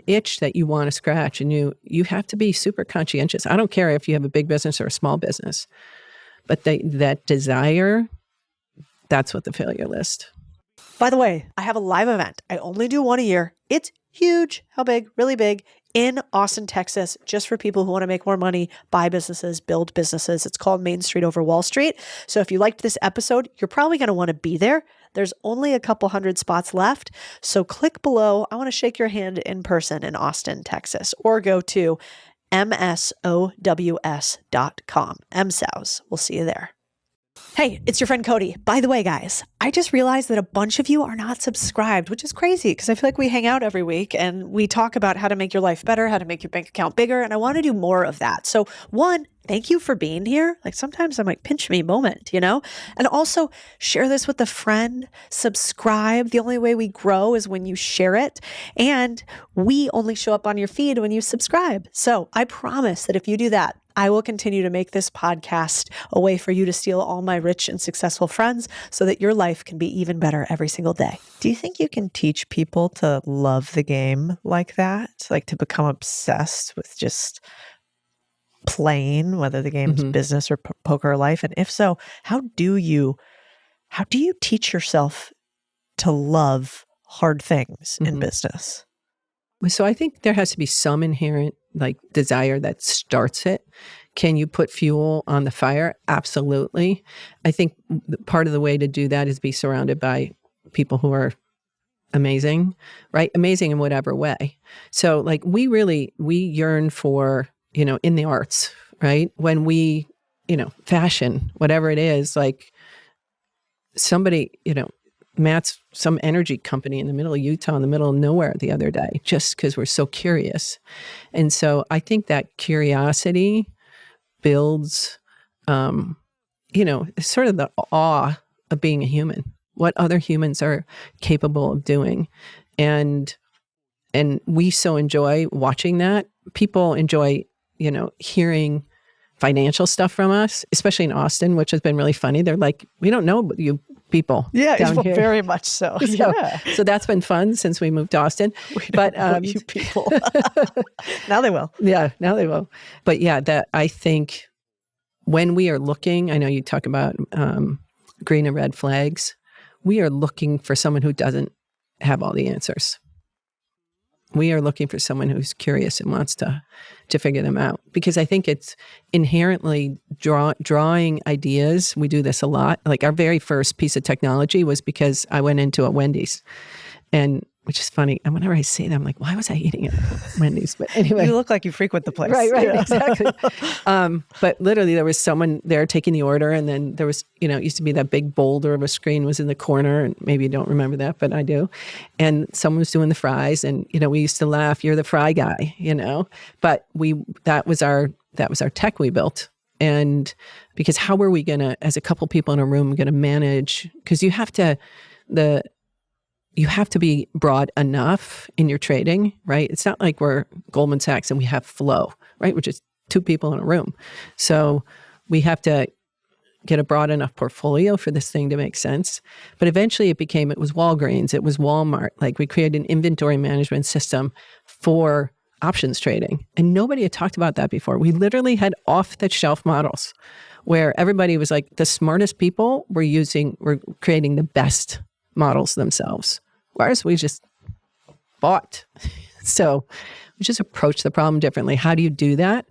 itch that you want to scratch, and you have to be super conscientious. I don't care if you have a big business or a small business, but that desire, that's what the failure list. By the way, I have a live event. I only do one a year. It's huge. How big? Really big. In Austin, Texas, just for people who want to make more money, buy businesses, build businesses. It's called Main Street Over Wall Street. So if you liked this episode, you're probably going to want to be there. There's only a couple hundred spots left. So click below. I want to shake your hand in person in Austin, Texas, or go to msows.com. MSOWS. We'll see you there. Hey, it's your friend Cody. By the way, guys, I just realized that a bunch of you are not subscribed, which is crazy because I feel like we hang out every week and we talk about how to make your life better, how to make your bank account bigger. And I want to do more of that. So one, thank you for being here. Like sometimes I'm like, pinch me moment, and also share this with a friend, subscribe. The only way we grow is when you share it. And we only show up on your feed when you subscribe. So I promise that if you do that, I will continue to make this podcast a way for you to steal all my rich and successful friends so that your life can be even better every single day. Do you think you can teach people to love the game like that? Like to become obsessed with just playing, whether the game's business or poker or life? And if so, how do you teach yourself to love hard things in business? So I think there has to be some inherent desire that starts it, Can you put fuel on the fire? Absolutely. I think part of the way to do that is be surrounded by people who are amazing, right? Amazing in whatever way. So like we yearn for, in the arts, right? When we, fashion, whatever it is, like somebody, Matt's some energy company in the middle of Utah, in the middle of nowhere the other day, just because we're so curious. And so I think that curiosity builds, sort of the awe of being a human, what other humans are capable of doing. And we so enjoy watching that. People enjoy, hearing financial stuff from us, especially in Austin, which has been really funny. They're like, we don't know you people down here. Very much so. So that's been fun since we moved to Austin. But you people. Now they will. Yeah, now they will. But yeah, that I think when we are looking, I know you talk about green and red flags. We are looking for someone who doesn't have all the answers. We are looking for someone who's curious and wants to figure them out. Because I think it's inherently drawing ideas. We do this a lot. Like our very first piece of technology was because I went into a Wendy's, and which is funny. And whenever I say that, I'm like, why was I eating at Wendy's? But anyway. You look like you frequent the place. Right, exactly. But literally there was someone there taking the order, and then there was, it used to be that big boulder of a screen was in the corner, and maybe you don't remember that, but I do. And someone was doing the fries, and, we used to laugh, you're the fry guy, but that was our tech we built. And because how were we going to, as a couple people in a room, going to manage, because you have to be broad enough in your trading, right? It's not like we're Goldman Sachs and we have flow, right? We're just two people in a room. So we have to get a broad enough portfolio for this thing to make sense. But eventually it was Walgreens, it was Walmart. Like we created an inventory management system for options trading. And nobody had talked about that before. We literally had off-the-shelf models where everybody was like, the smartest people were creating the best models themselves. Whereas we just bought. So we just approach the problem differently. How do you do that?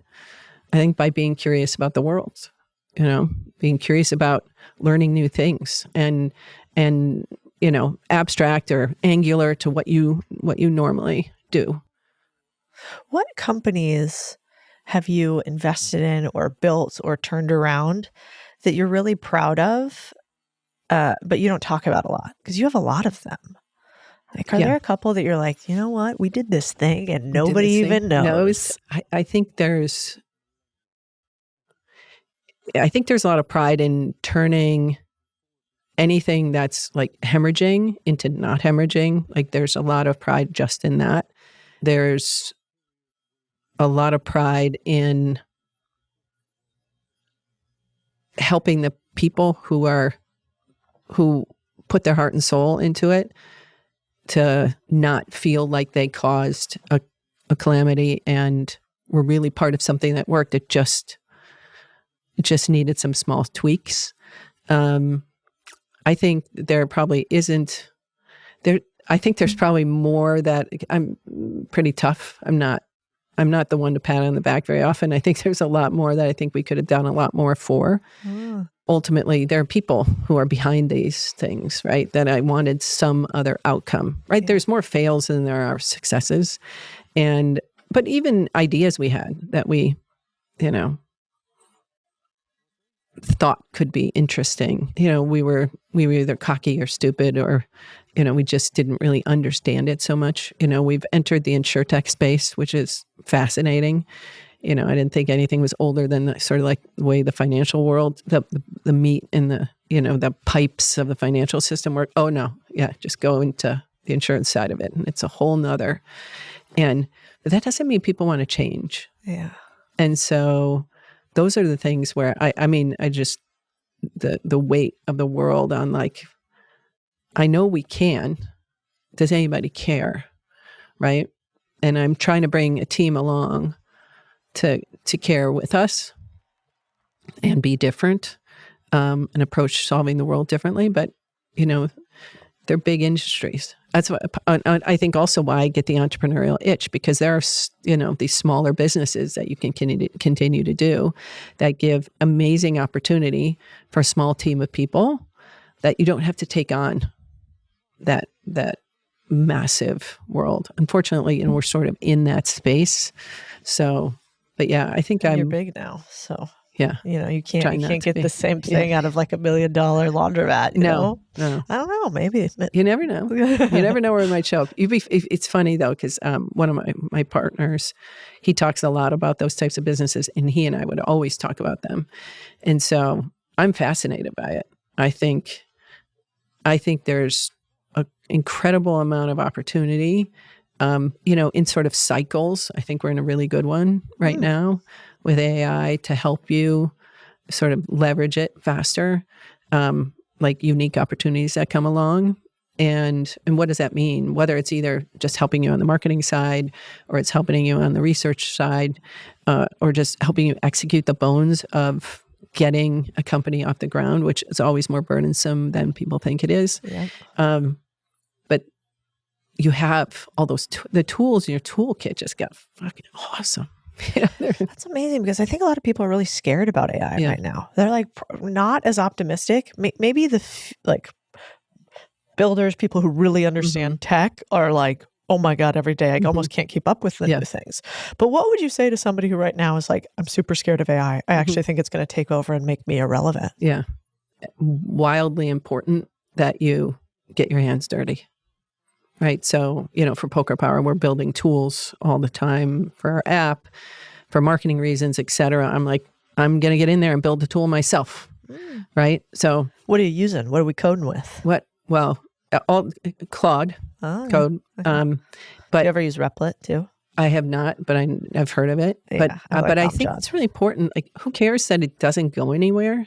I think by being curious about the world, being curious about learning new things and abstract or angular to what you normally do. What companies have you invested in or built or turned around that you're really proud of, but you don't talk about a lot? Because you have a lot of them. Like, are there a couple that you're like, you know what, we did this thing and nobody even knows? I think there's a lot of pride in turning anything that's like hemorrhaging into not hemorrhaging. Like there's a lot of pride just in that. There's a lot of pride in helping the people who put their heart and soul into it to not feel like they caused a calamity and were really part of something that worked. It just needed some small tweaks. I think there probably isn't there. I think there's probably more that I'm pretty tough. I'm not the one to pat on the back very often. I think there's a lot more that I think we could have done a lot more for. Ultimately, there are people who are behind these things, right? That I wanted some other outcome, right? Yeah. There's more fails than there are successes. But even ideas we had that we, thought could be interesting. We were either cocky or stupid or, we just didn't really understand it so much. We've entered the insurtech space, which is fascinating. I didn't think anything was older than sort of like the way the financial world, the meat and the pipes of the financial system work. Oh no, yeah, just go into the insurance side of it. And it's a whole nother. But that doesn't mean people want to change. Yeah. And so those are the things where I just, the weight of the world on like, I know we can. Does anybody care? Right? And I'm trying to bring a team along to care with us and be different and approach solving the world differently. But, They're big industries. That's what I think also why I get the entrepreneurial itch, because there are, these smaller businesses that you can continue to do that give amazing opportunity for a small team of people that you don't have to take on that massive world. Unfortunately, we're sort of in that space. So, but yeah, I think you're big now. So yeah, you can't get the same thing out of like $1 million laundromat. You know? No. I don't know. Maybe you never know. You never know where it might show up. It's funny though, because one of my partners, he talks a lot about those types of businesses, and he and I would always talk about them, and so I'm fascinated by it. I think there's an incredible amount of opportunity, in sort of cycles. I think we're in a really good one right now with AI to help you sort of leverage it faster, like unique opportunities that come along. And what does that mean? Whether it's either just helping you on the marketing side, or it's helping you on the research side, or just helping you execute the bones of getting a company off the ground, which is always more burdensome than people think it is. Yeah. But you have all those, the tools in your toolkit just got fucking awesome. That's amazing, because I think a lot of people are really scared about AI right now. They're like not as optimistic. Maybe the builders, people who really understand tech, are like, oh my God, every day I almost can't keep up with the new things. But what would you say to somebody who right now is like, I'm super scared of AI. I actually think it's going to take over and make me irrelevant. Yeah. Wildly important that you get your hands dirty. Right. So, for Poker Power, we're building tools all the time for our app, for marketing reasons, et cetera. I'm like, I'm going to get in there and build the tool myself. Right. So what are you using? What are we coding with? Well, all Claude code. Okay. But you ever use Replit too? I have not, but I've heard of it. Yeah, but I think it's really important. Like, who cares that it doesn't go anywhere?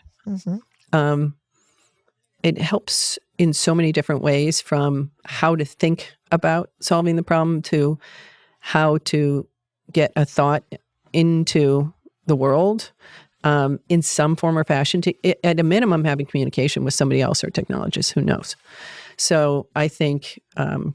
It helps in so many different ways, from how to think about solving the problem to how to get a thought into the world in some form or fashion, to, at a minimum, having communication with somebody else or technologist who knows. So I think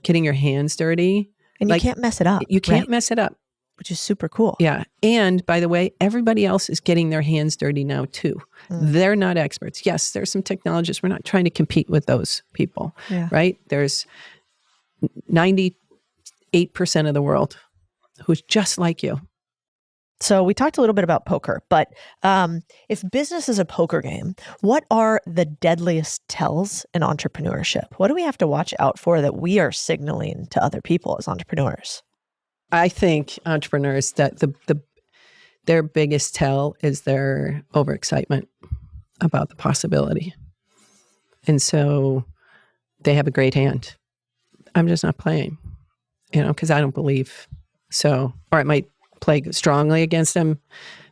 getting your hands dirty. And you can't mess it up. You can't mess it up. Which is super cool. Yeah. And by the way, everybody else is getting their hands dirty now too. They're not experts. Yes, there's some technologists. We're not trying to compete with those people, right? There's 98% of the world who's just like you. So we talked a little bit about poker, but if business is a poker game, what are the deadliest tells in entrepreneurship? What do we have to watch out for that we are signaling to other people as entrepreneurs? I think entrepreneurs, that their biggest tell is their overexcitement about the possibility. And so they have a great hand. I'm just not playing, because I don't believe. So, or I might play strongly against them,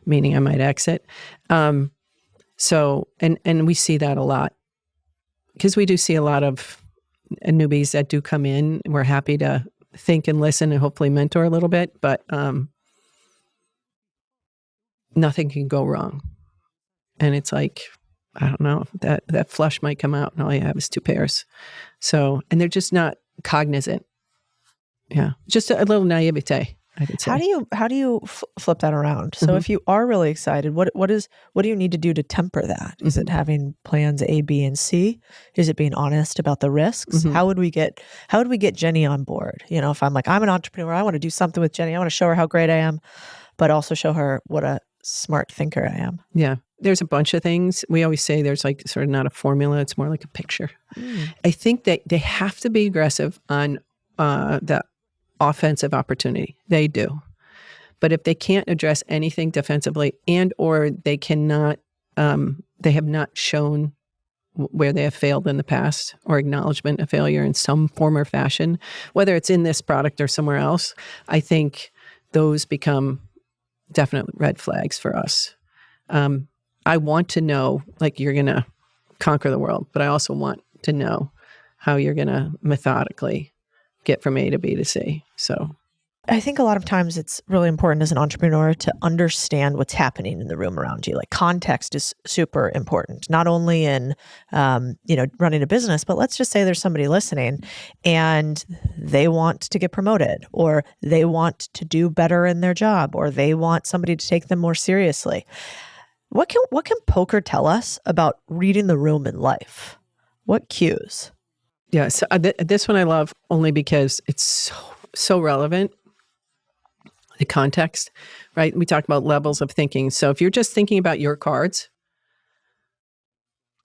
meaning I might exit. So, and we see that a lot, because we do see a lot of newbies that do come in. We're happy to think and listen and hopefully mentor a little bit, but nothing can go wrong. And it's like, I don't know, that flush might come out and all you have is two pairs. So, and they're just not cognizant. Yeah. Just a little naivete, I could say. How do you flip that around? So if you are really excited, what do you need to do to temper that? Is it having plans A, B, and C? Is it being honest about the risks? How would we get Jenny on board? If I'm like, I'm an entrepreneur, I want to do something with Jenny. I want to show her how great I am, but also show her what a smart thinker I am. Yeah. There's a bunch of things. We always say there's like sort of not a formula. It's more like a picture. I think that they have to be aggressive on the offensive opportunity. They do. But if they can't address anything defensively, and or they cannot, they have not shown where they have failed in the past, or acknowledgement of failure in some form or fashion, whether it's in this product or somewhere else, I think those become definite red flags for us. I want to know, like, you're going to conquer the world, but I also want to know how you're going to methodically get from A to B to C. So I think a lot of times it's really important as an entrepreneur to understand what's happening in the room around you. Like context is super important, not only in, running a business, but let's just say there's somebody listening and they want to get promoted, or they want to do better in their job, or they want somebody to take them more seriously. What can poker tell us about reading the room in life? What cues? Yeah, so this one I love only because it's so relevant. The context, right? We talk about levels of thinking. So if you're just thinking about your cards,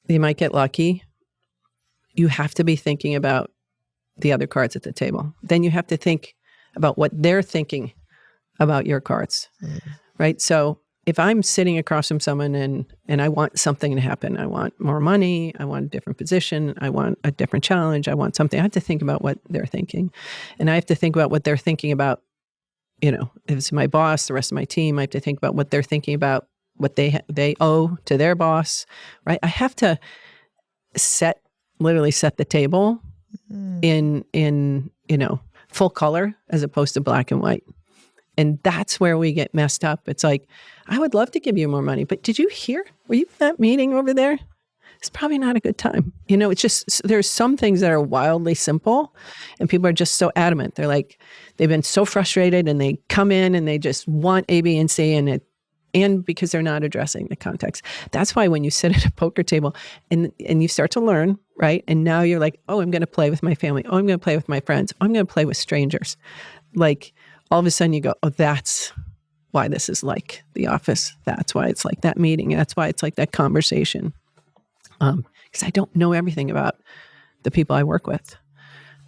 you might get lucky. You have to be thinking about the other cards at the table. Then you have to think about what they're thinking about your cards, right? So if I'm sitting across from someone and I want something to happen, I want more money, I want a different position, I want a different challenge, I want something, I have to think about what they're thinking. And I have to think about what they're thinking about, if it's my boss, the rest of my team, I have to think about what they're thinking about, what they owe to their boss, right? I have to literally set the table in full color as opposed to black and white. And that's where we get messed up. It's like, I would love to give you more money, but did you hear? Were you at that meeting over there? It's probably not a good time. It's just, there's some things that are wildly simple and people are just so adamant. They're like, they've been so frustrated and they come in and they just want A, B, and C and because they're not addressing the context. That's why when you sit at a poker table and you start to learn, right? And now you're like, oh, I'm going to play with my family. Oh, I'm going to play with my friends. Oh, I'm going to play with strangers. Like, all of a sudden you go, oh, that's why this is like the office. That's why it's like that meeting. That's why it's like that conversation. Because I don't know everything about the people I work with.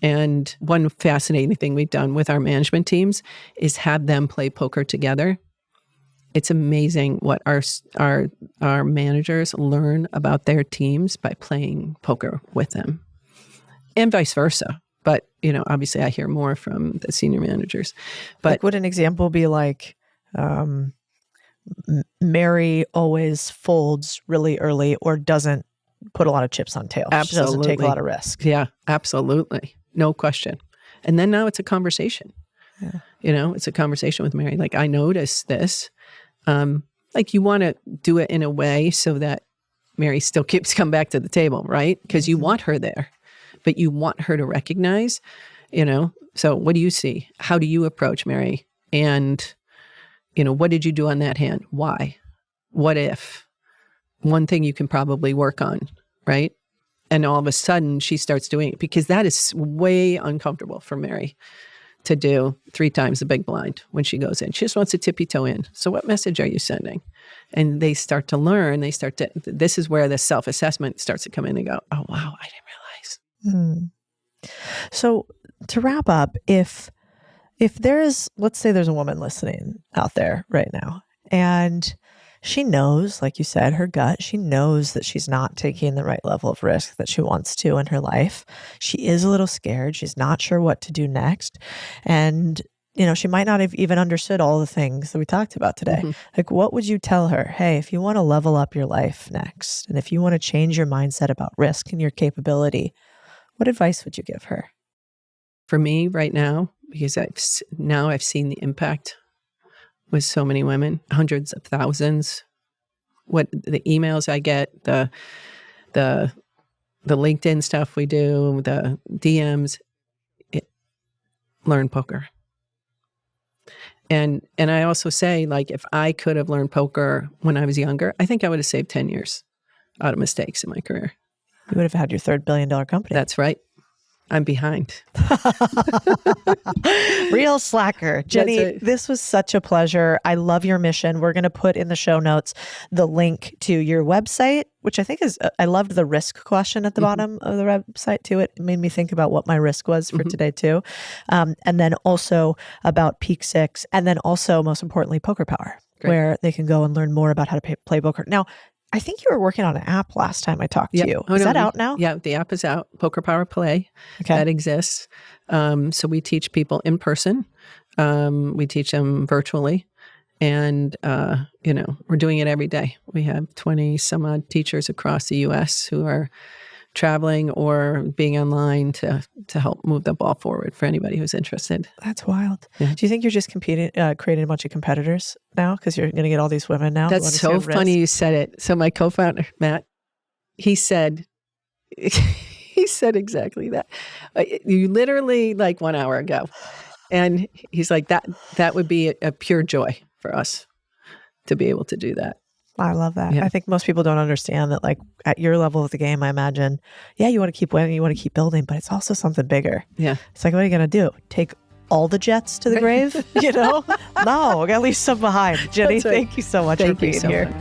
And one fascinating thing we've done with our management teams is have them play poker together. It's amazing what our managers learn about their teams by playing poker with them, and vice versa. But, obviously I hear more from the senior managers. But would an example be like, Mary always folds really early or doesn't put a lot of chips on tail? Absolutely. She doesn't take a lot of risk. Yeah, absolutely. No question. And then now it's a conversation. Yeah. It's a conversation with Mary. Like, I noticed this. Like, you want to do it in a way so that Mary still keeps coming back to the table, right? Because you want her there. But you want her to recognize, so what do you see? How do you approach Mary? And, what did you do on that hand? Why? What if? One thing you can probably work on, right? And all of a sudden she starts doing it, because that is way uncomfortable for Mary to do 3 times the big blind when she goes in. She just wants to tippy toe in. So what message are you sending? And they start to learn. This is where the self-assessment starts to come in and go, oh, wow, I didn't realize. So to wrap up, if let's say there's a woman listening out there right now, and she knows, like you said, her gut, she knows that she's not taking the right level of risk that she wants to in her life. She is a little scared. She's not sure what to do next. And, she might not have even understood all the things that we talked about today. Mm-hmm. Like, what would you tell her? Hey, if you want to level up your life next, and if you want to change your mindset about risk and your capability, what advice would you give her? For me right now, because I've seen the impact with so many women, hundreds of thousands, what the emails I get, the LinkedIn stuff we do, the DMs, learn poker. And I also say, like, if I could have learned poker when I was younger, I think I would have saved 10 years out of mistakes in my career. You would have had your $3 billion company. That's right. I'm behind. Real slacker. Jenny, right. This was such a pleasure. I love your mission. We're going to put in the show notes the link to your website, which I think I loved the risk question at the bottom of the website too. It made me think about what my risk was for today too. And then also about Peak 6, and then also, most importantly, Poker Power, where they can go and learn more about how to play poker. Now, I think you were working on an app last time I talked to you. Is that out now? Yeah, the app is out. Poker Power Play. Okay. That exists. So we teach people in person. We teach them virtually. And, we're doing it every day. We have 20 some odd teachers across the U.S. who are traveling or being online to help move the ball forward for anybody who's interested. That's wild. Yeah. Do you think you're just competing, creating a bunch of competitors now because you're going to get all these women now? That's so funny you said it. So my co-founder, Matt, he said exactly that. You literally like 1 hour ago. And he's like, that would be a pure joy for us to be able to do that. I love that. Yeah. I think most people don't understand that, like, at your level of the game, I imagine, you want to keep winning, you want to keep building, but it's also something bigger. Yeah. It's like, what are you going to do? Take all the jets to the grave? No, I got to leave some behind. Jenny, Right. thank you so much for being here. Much.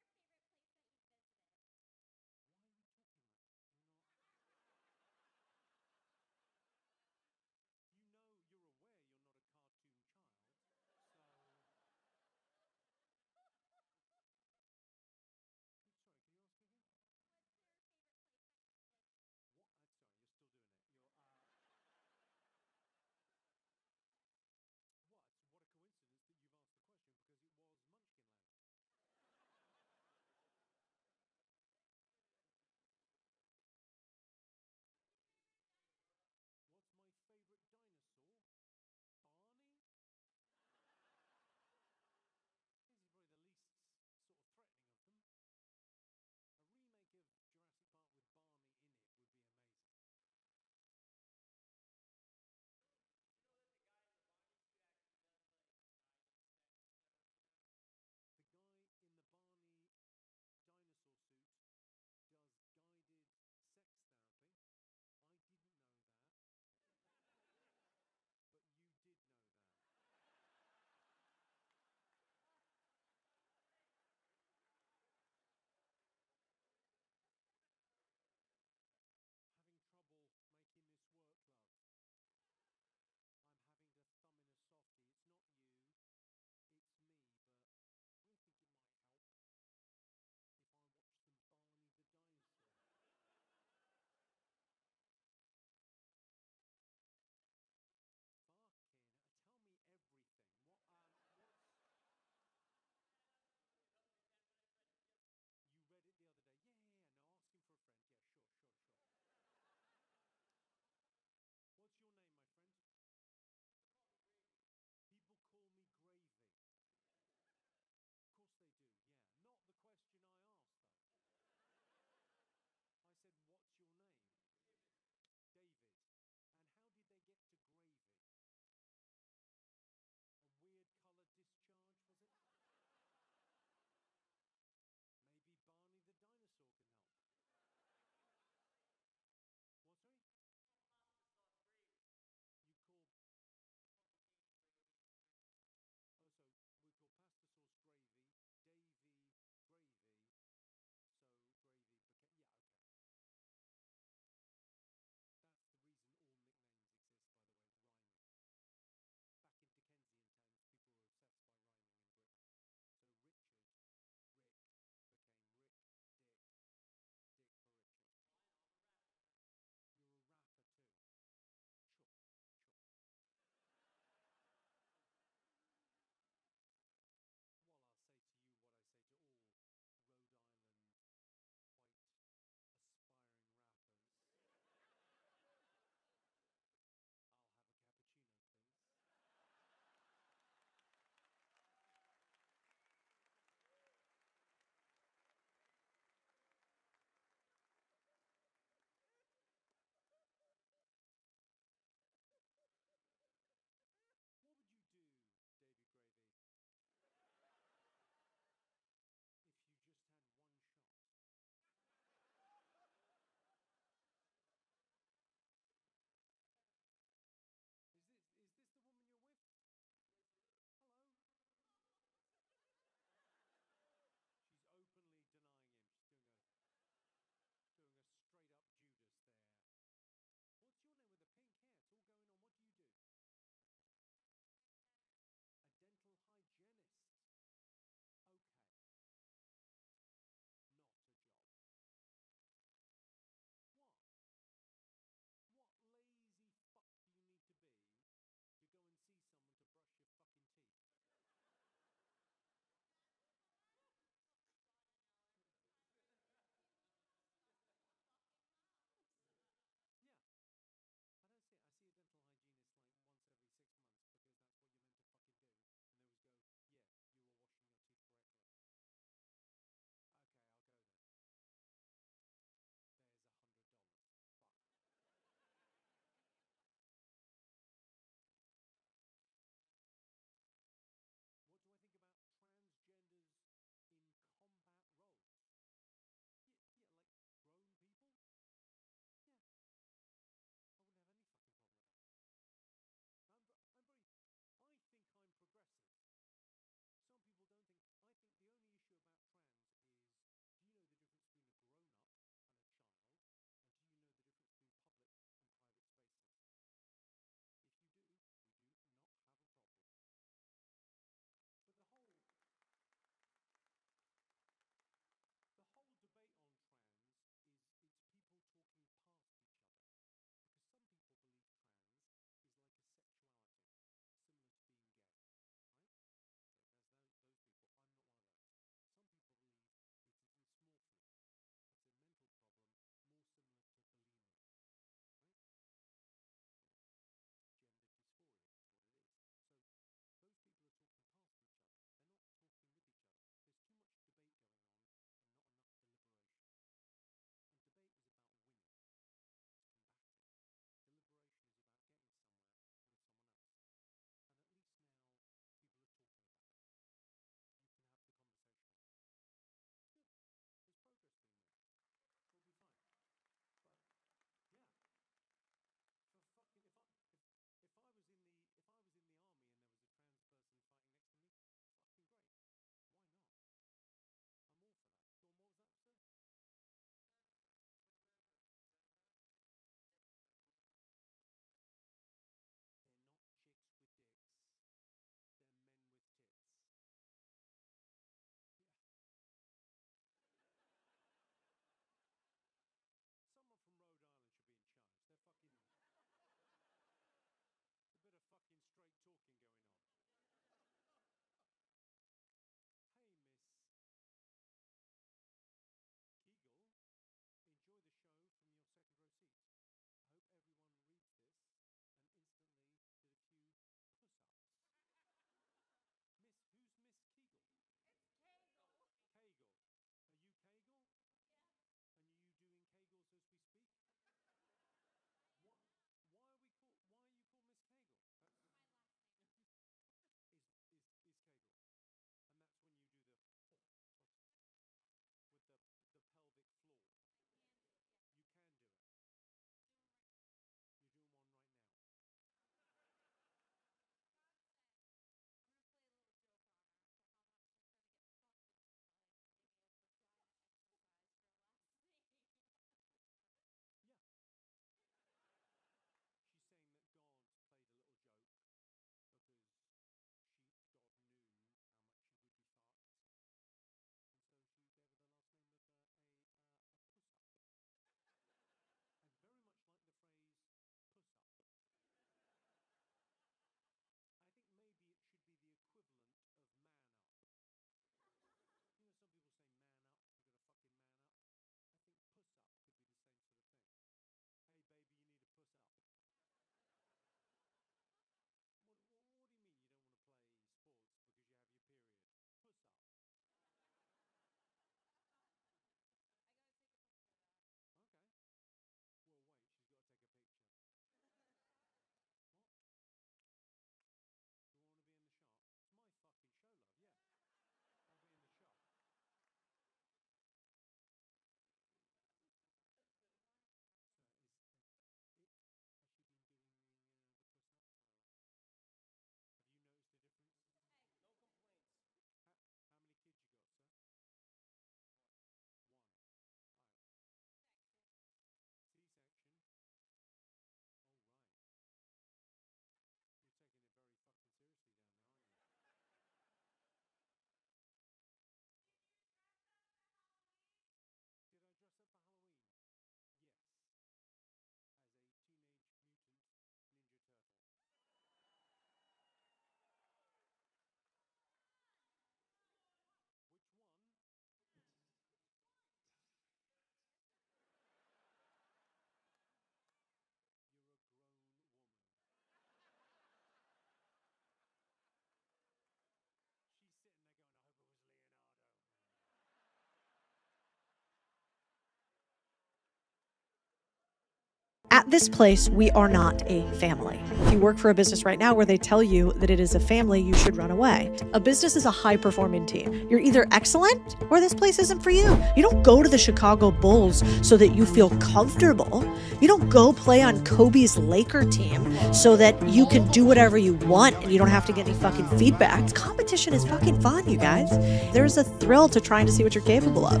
At this place, we are not a family. If you work for a business right now where they tell you that it is a family, you should run away. A business is a high-performing team. You're either excellent or this place isn't for you. You don't go to the Chicago Bulls so that you feel comfortable. You don't go play on Kobe's Laker team so that you can do whatever you want and you don't have to get any fucking feedback. Competition is fucking fun, you guys. There's a thrill to trying to see what you're capable of.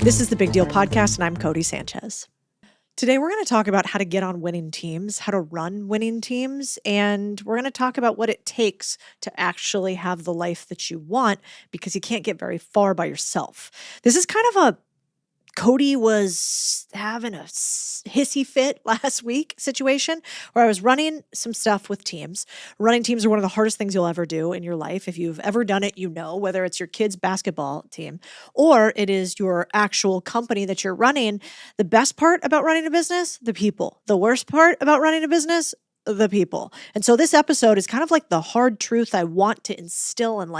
This is the Big Deal Podcast, and I'm Codie Sanchez. Today, we're going to talk about how to get on winning teams, how to run winning teams, and we're going to talk about what it takes to actually have the life that you want, because you can't get very far by yourself. This is kind of a Codie was having a hissy fit last week situation where I was running some stuff with teams. Running teams are one of the hardest things you'll ever do in your life. If you've ever done it, you know, whether it's your kids' basketball team or it is your actual company that you're running. The best part about running a business, the people. The worst part about running a business, the people. And so this episode is kind of like the hard truth I want to instill and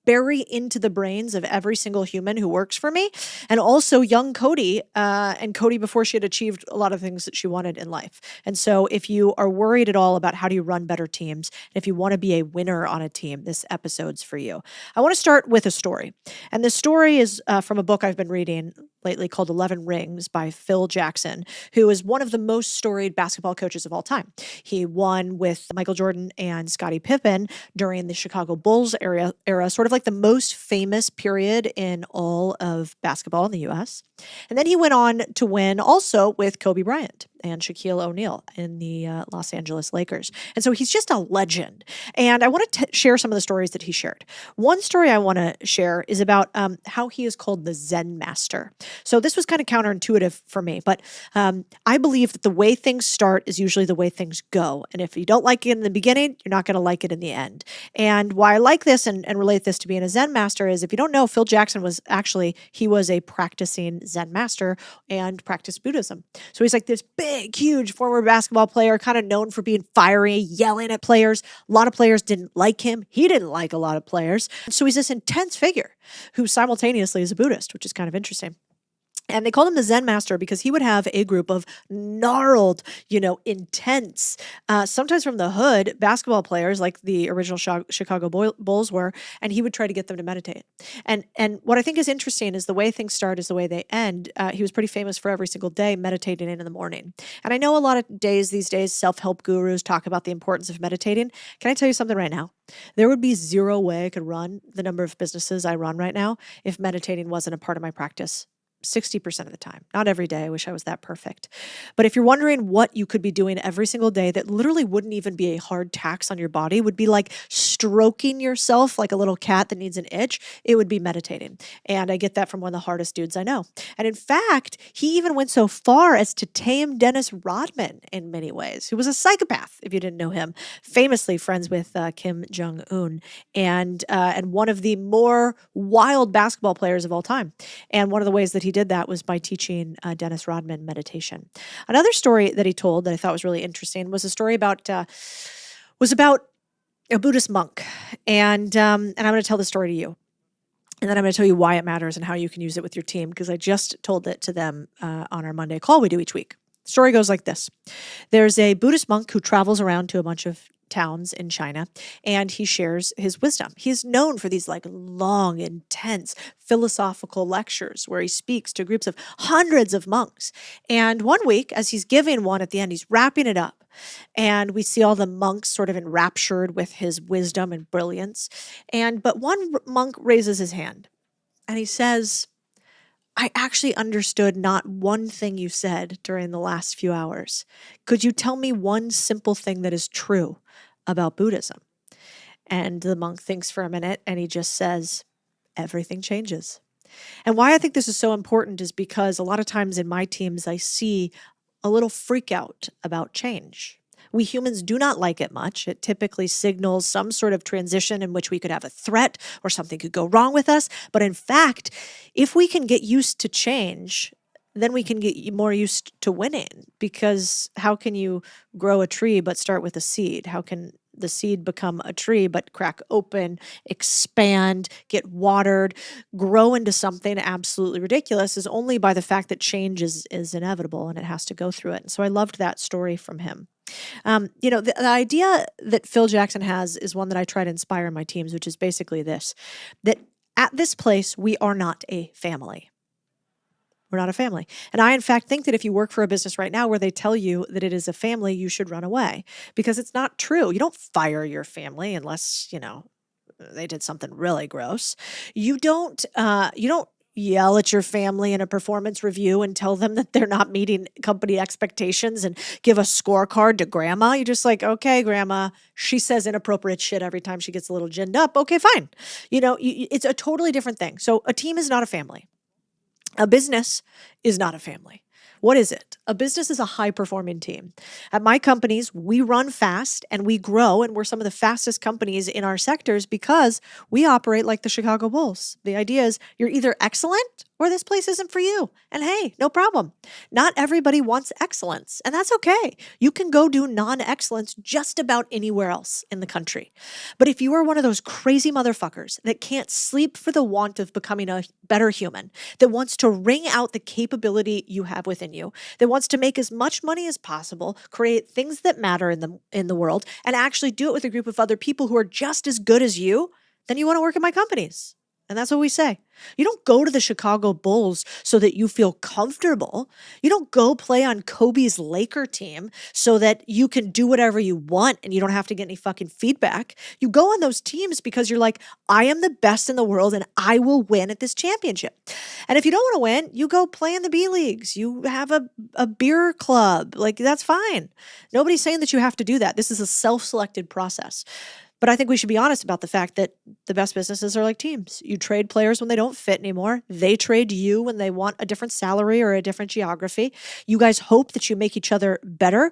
bury into the brains of every single human who works for me, and also young Codie, and Codie before she had achieved a lot of things that she wanted in life. And so if you are worried at all about how do you run better teams, and if you want to be a winner on a team, this episode's for you. I want to start with a story. And this story is from a book I've been reading lately called 11 Rings by Phil Jackson, who is one of the most storied basketball coaches of all time. He won with Michael Jordan and Scottie Pippen during the Chicago Bulls era, sort of like the most famous period in all of basketball in the U.S. And then he went on to win also with Kobe Bryant and Shaquille O'Neal in the Los Angeles Lakers. And so he's just a legend. And I want to share some of the stories that he shared. One story I want to share is about how he is called the Zen Master. So this was kind of counterintuitive for me, but I believe that the way things start is usually the way things go. And if you don't like it in the beginning, you're not going to like it in the end. And why I like this and relate this to being a Zen Master is, if you don't know, Phil Jackson was a practicing Zen Master and practiced Buddhism. So he's like this big, huge former basketball player, kind of known for being fiery, yelling at players. A lot of players didn't like him. He didn't like a lot of players. So he's this intense figure who simultaneously is a Buddhist, which is kind of interesting. And they called him the Zen Master because he would have a group of gnarled, intense, sometimes from the hood basketball players like the original Chicago Bulls were, and he would try to get them to meditate. And what I think is interesting is the way things start is the way they end. He was pretty famous for every single day meditating in the morning. And I know a lot of these days, self-help gurus talk about the importance of meditating. Can I tell you something right now? There would be zero way I could run the number of businesses I run right now if meditating wasn't a part of my practice. 60% of the time. Not every day. I wish I was that perfect. But if you're wondering what you could be doing every single day that literally wouldn't even be a hard tax on your body, would be like stroking yourself like a little cat that needs an itch, it would be meditating. And I get that from one of the hardest dudes I know. And in fact, he even went so far as to tame Dennis Rodman in many ways, who was a psychopath, if you didn't know him, famously friends with Kim Jong-un, and one of the more wild basketball players of all time. And one of the ways that he did that was by teaching Dennis Rodman meditation. Another story that he told that I thought was really interesting was a story about a Buddhist monk, and I'm going to tell the story to you, and then I'm going to tell you why it matters and how you can use it with your team, because I just told it to them on our Monday call we do each week. The story goes like this: there's a Buddhist monk who travels around to a bunch of towns in China, and he shares his wisdom. He's known for these long, intense philosophical lectures where he speaks to groups of hundreds of monks. And one week, as he's giving one at the end, he's wrapping it up, and we see all the monks sort of enraptured with his wisdom and brilliance. But one monk raises his hand, and he says, "I actually understood not one thing you said during the last few hours. Could you tell me one simple thing that is true about Buddhism?" And the monk thinks for a minute, and he just says, "Everything changes." And why I think this is so important is because a lot of times in my teams, I see a little freak out about change. We humans do not like it much. It typically signals some sort of transition in which we could have a threat or something could go wrong with us. But in fact, if we can get used to change, then we can get more used to winning, because how can you grow a tree but start with a seed? How can the seed become a tree, but crack open, expand, get watered, grow into something absolutely ridiculous is only by the fact that change is inevitable and it has to go through it. And so I loved that story from him. The idea that Phil Jackson has is one that I try to inspire my teams, which is basically this, that at this place, we are not a family. We're not a family. And I, in fact, think that if you work for a business right now where they tell you that it is a family, you should run away because it's not true. You don't fire your family unless, they did something really gross. You don't yell at your family in a performance review and tell them that they're not meeting company expectations and give a scorecard to grandma. You're just like, okay, grandma, she says inappropriate shit every time she gets a little ginned up. Okay, fine. It's a totally different thing. So a team is not a family. A business is not a family. What is it? A business is a high-performing team. At my companies, we run fast and we grow, and we're some of the fastest companies in our sectors because we operate like the Chicago Bulls. The idea is you're either excellent or this place isn't for you. And hey, no problem. Not everybody wants excellence, and that's okay. You can go do non-excellence just about anywhere else in the country. But if you are one of those crazy motherfuckers that can't sleep for the want of becoming a better human, that wants to wring out the capability you have within you, that wants to make as much money as possible, create things that matter in the world, and actually do it with a group of other people who are just as good as you, then you want to work at my companies. And that's what we say. You don't go to the Chicago Bulls so that you feel comfortable. You don't go play on Kobe's Laker team so that you can do whatever you want and you don't have to get any fucking feedback. You go on those teams because you're like, I am the best in the world and I will win at this championship. And if you don't want to win, you go play in the B leagues. You have a beer club. Like, that's fine. Nobody's saying that you have to do that. This is a self-selected process. But I think we should be honest about the fact that the best businesses are like teams. You trade players when they don't fit anymore. They trade you when they want a different salary or a different geography. You guys hope that you make each other better.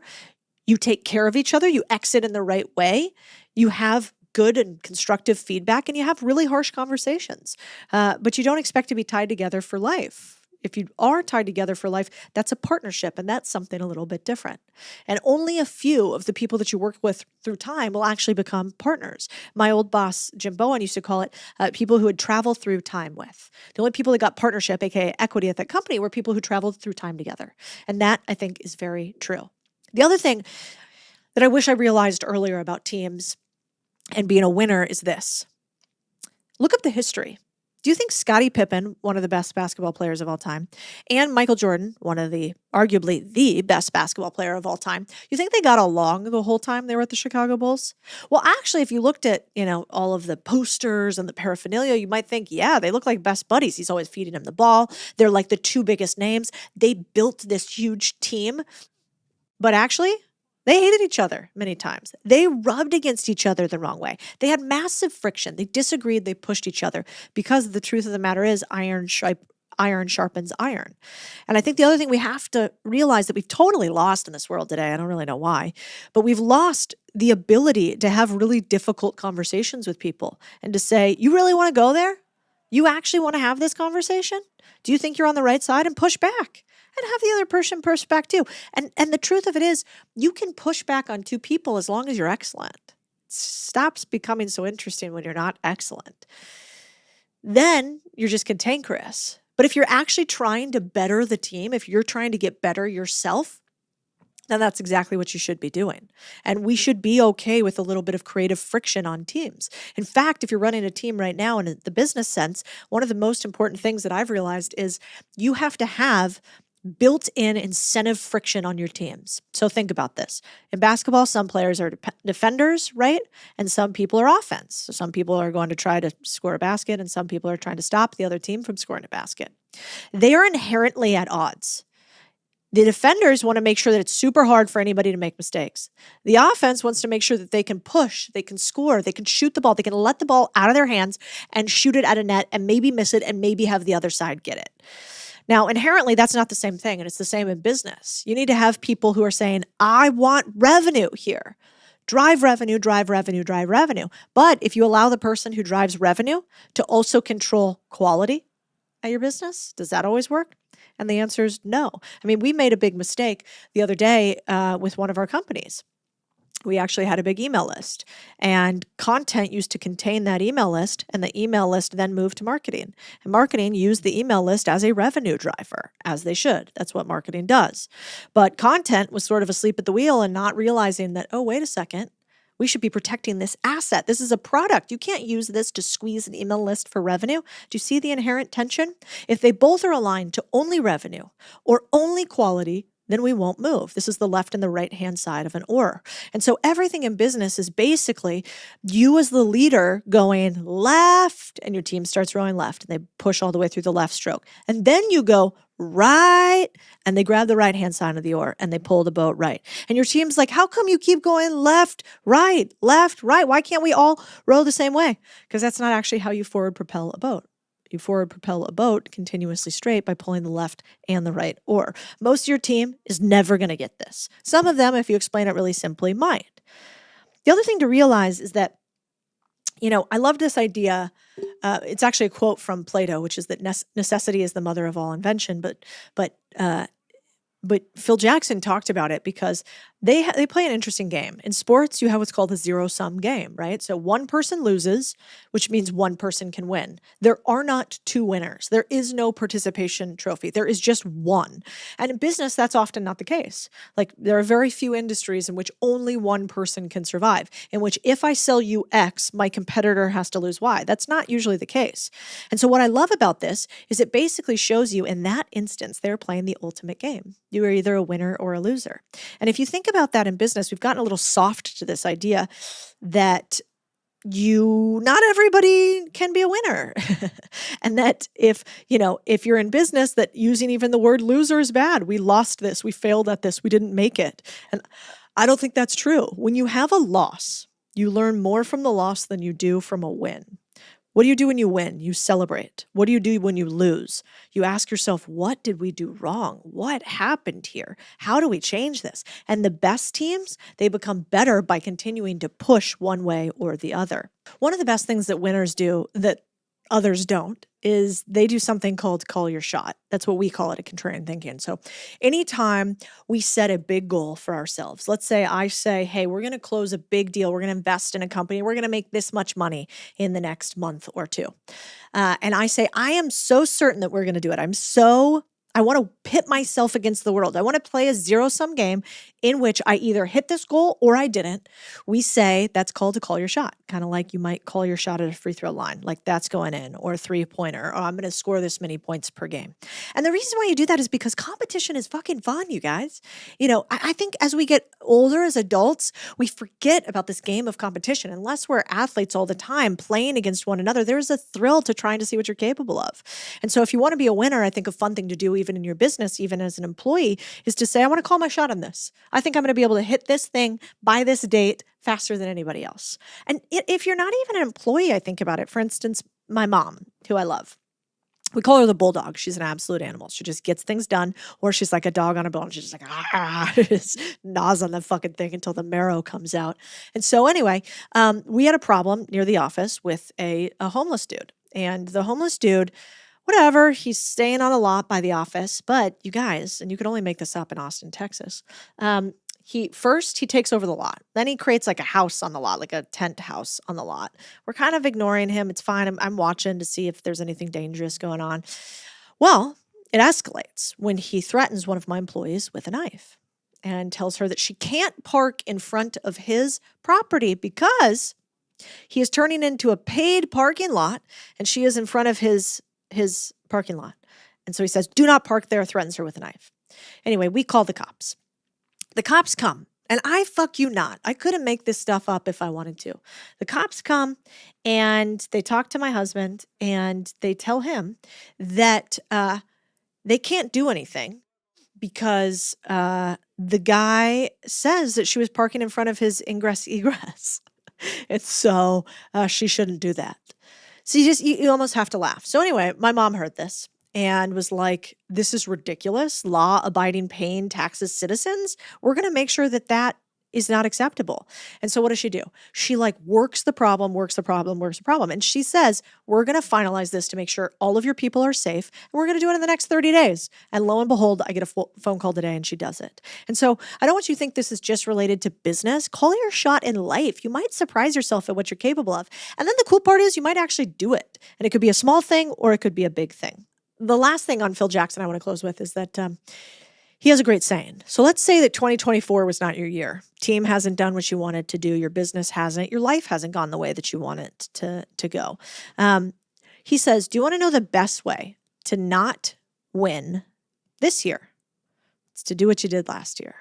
You take care of each other. You exit in the right way. You have good and constructive feedback, and you have really harsh conversations. But you don't expect to be tied together for life. If you are tied together for life, that's a partnership, and that's something a little bit different. And only a few of the people that you work with through time will actually become partners. My old boss, Jim Bowen, used to call it people who would travel through time with. The only people that got partnership, aka equity at that company, were people who traveled through time together. And that, I think, is very true. The other thing that I wish I realized earlier about teams and being a winner is this. Look up the history. Do you think Scottie Pippen, one of the best basketball players of all time, and Michael Jordan, arguably the best basketball player of all time, you think they got along the whole time they were at the Chicago Bulls? Well, actually, if you looked at, all of the posters and the paraphernalia, you might think, yeah, they look like best buddies. He's always feeding him the ball. They're like the two biggest names. They built this huge team. But actually, they hated each other many times. They rubbed against each other the wrong way. They had massive friction. They disagreed. They pushed each other because the truth of the matter is iron sharpens iron. And I think the other thing we have to realize that we've totally lost in this world today, I don't really know why, but we've lost the ability to have really difficult conversations with people and to say, you really want to go there? You actually want to have this conversation? Do you think you're on the right side? And push back. And have the other person push back too. And the truth of it is, you can push back on two people as long as you're excellent. It stops becoming so interesting when you're not excellent. Then you're just cantankerous. But if you're actually trying to better the team, if you're trying to get better yourself, then that's exactly what you should be doing. And we should be okay with a little bit of creative friction on teams. In fact, if you're running a team right now in the business sense, one of the most important things that I've realized is you have to have built-in incentive friction on your teams. So think about this. In basketball, some players are defenders, right? And some people are offense. So some people are going to try to score a basket and some people are trying to stop the other team from scoring a basket. They are inherently at odds. The defenders want to make sure that it's super hard for anybody to make mistakes. The offense wants to make sure that they can push, they can score, they can shoot the ball, they can let the ball out of their hands and shoot it at a net and maybe miss it and maybe have the other side get it. Now, inherently, that's not the same thing, and it's the same in business. You need to have people who are saying, I want revenue here. Drive revenue, drive revenue, drive revenue. But if you allow the person who drives revenue to also control quality at your business, does that always work? And the answer is no. I mean, we made a big mistake the other day with one of our companies. we actually had a big email list, and content used to contain that email list, and the email list then moved to marketing. And marketing used the email list as a revenue driver, as they should. That's what marketing does. But content was sort of asleep at the wheel and not realizing that, oh, wait a second, we should be protecting this asset. This is a product. You can't use this to squeeze an email list for revenue. Do you see the inherent tension? If they both are aligned to only revenue or only quality, then we won't move. This is the left and the right-hand side of an oar. And so everything in business is basically you as the leader going left, and your team starts rowing left, and they push all the way through the left stroke. And then you go right, and they grab the right-hand side of the oar, and they pull the boat right. And your team's like, how come you keep going left, right? Why can't we all row the same way? Because that's not actually how you forward propel a boat. You forward propel a boat continuously straight by pulling the left and the right oar. Most of your team is never going to get this. Some of them, if you explain it really simply, might. The other thing to realize is that, I love this idea. It's actually a quote from Plato, which is that necessity is the mother of all invention. But Phil Jackson talked about it because they play an interesting game. In sports, you have what's called a zero-sum game, right? So one person loses, which means one person can win. There are not two winners. There is no participation trophy. There is just one. And in business, that's often not the case. Like there are very few industries in which only one person can survive, in which if I sell you X, my competitor has to lose Y. That's not usually the case. And so what I love about this is it basically shows you in that instance, they're playing the ultimate game. You are either a winner or a loser. And if you think about that in business, we've gotten a little soft to this idea that not everybody can be a winner. And that if you're in business, that using even the word loser is bad. We lost this, we failed at this, we didn't make it. And I don't think that's true. When you have a loss, you learn more from the loss than you do from a win. What do you do when you win? You celebrate. What do you do when you lose? You ask yourself, what did we do wrong? What happened here? How do we change this? And the best teams, they become better by continuing to push one way or the other. One of the best things that winners do that others don't is they do something called call your shot. That's what we call it at Contrarian Thinking. So anytime we set a big goal for ourselves, let's say I say, hey, we're going to close a big deal. We're going to invest in a company. We're going to make this much money in the next month or two. And I say, I am so certain that we're going to do it. I want to pit myself against the world. I want to play a zero-sum game in which I either hit this goal or I didn't. We say that's called to call your shot, kind of like you might call your shot at a free throw line, like that's going in, or a three-pointer, or I'm going to score this many points per game. And the reason why you do that is because competition is fucking fun, you guys. I think as we get older as adults, we forget about this game of competition. Unless we're athletes all the time playing against one another, there's a thrill to trying to see what you're capable of. And so if you want to be a winner, I think a fun thing to do even in your business, even as an employee, is to say, I want to call my shot on this. I think I'm going to be able to hit this thing by this date faster than anybody else. And if you're not even an employee, I think about it. For instance, my mom, who I love. We call her the bulldog. She's an absolute animal. She just gets things done, or she's like a dog on a bone. She's just like, just gnaws on the fucking thing until the marrow comes out. And so anyway, we had a problem near the office with a homeless dude. And the homeless dude, whatever, he's staying on a lot by the office. But you guys, and you could only make this up in Austin, Texas, he takes over the lot. Then he creates like a house on the lot, like a tent house on the lot. We're kind of ignoring him. It's fine. I'm watching to see if there's anything dangerous going on. Well, it escalates when he threatens one of my employees with a knife and tells her that she can't park in front of his property because he is turning into a paid parking lot and she is in front of his parking lot. And so he says, do not park there, threatens her with a knife. Anyway, we call the cops. The cops come, and I fuck you not. I couldn't make this stuff up if I wanted to. The cops come, and they talk to my husband, and they tell him that they can't do anything because the guy says that she was parking in front of his ingress-egress. And so she shouldn't do that. So you almost have to laugh. So anyway, my mom heard this and was like, this is ridiculous. Law-abiding, paying taxes citizens. We're going to make sure that is not acceptable. And so what does she do? She like works the problem. And she says, we're going to finalize this to make sure all of your people are safe. And we're going to do it in the next 30 days. And lo and behold, I get a phone call today and she does it. And so I don't want you to think this is just related to business. Call your shot in life. You might surprise yourself at what you're capable of. And then the cool part is you might actually do it. And it could be a small thing or it could be a big thing. The last thing on Phil Jackson I want to close with is that he has a great saying. So let's say that 2024 was not your year. Team hasn't done what you wanted to do. Your business hasn't. Your life hasn't gone the way that you want it to go. He says, do you want to know the best way to not win this year? It's to do what you did last year.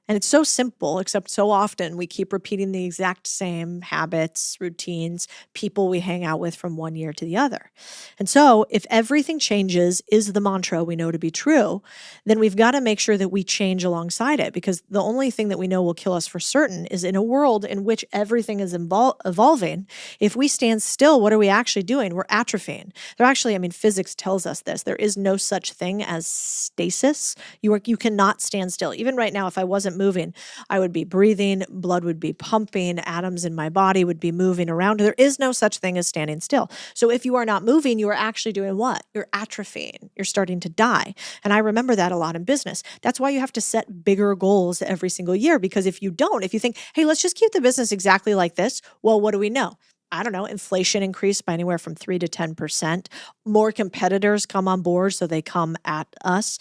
And it's so simple, except so often we keep repeating the exact same habits, routines, people we hang out with from one year to the other. And so if everything changes is the mantra we know to be true, then we've got to make sure that we change alongside it, because the only thing that we know will kill us for certain is in a world in which everything is evolving. If we stand still, what are we actually doing? We're atrophying. Physics tells us this. There is no such thing as stasis. You cannot stand still. Even right now, if I wasn't moving, I would be breathing, blood would be pumping, atoms in my body would be moving around. There is no such thing as standing still. So if you are not moving, you are actually doing what? You're atrophying. You're starting to die. And I remember that a lot in business. That's why you have to set bigger goals every single year, because if you think, hey, let's just keep the business exactly like this, well, what do we know? I don't know, inflation increased by anywhere from 3 to 10%. More competitors come on board, so they come at us.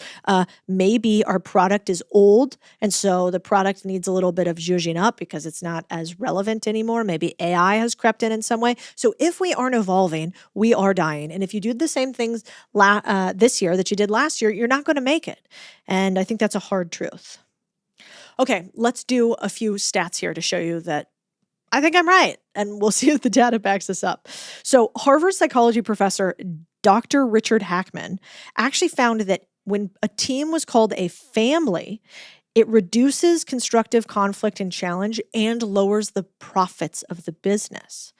Maybe our product is old, and so the product needs a little bit of zhuzhing up because it's not as relevant anymore. Maybe AI has crept in some way. So if we aren't evolving, we are dying. And if you do the same things this year that you did last year, you're not going to make it. And I think that's a hard truth. Okay, let's do a few stats here to show you that I think I'm right, and we'll see if the data backs this up. So Harvard psychology professor Dr. Richard Hackman actually found that when a team was called a family, it reduces constructive conflict and challenge and lowers the profits of the business.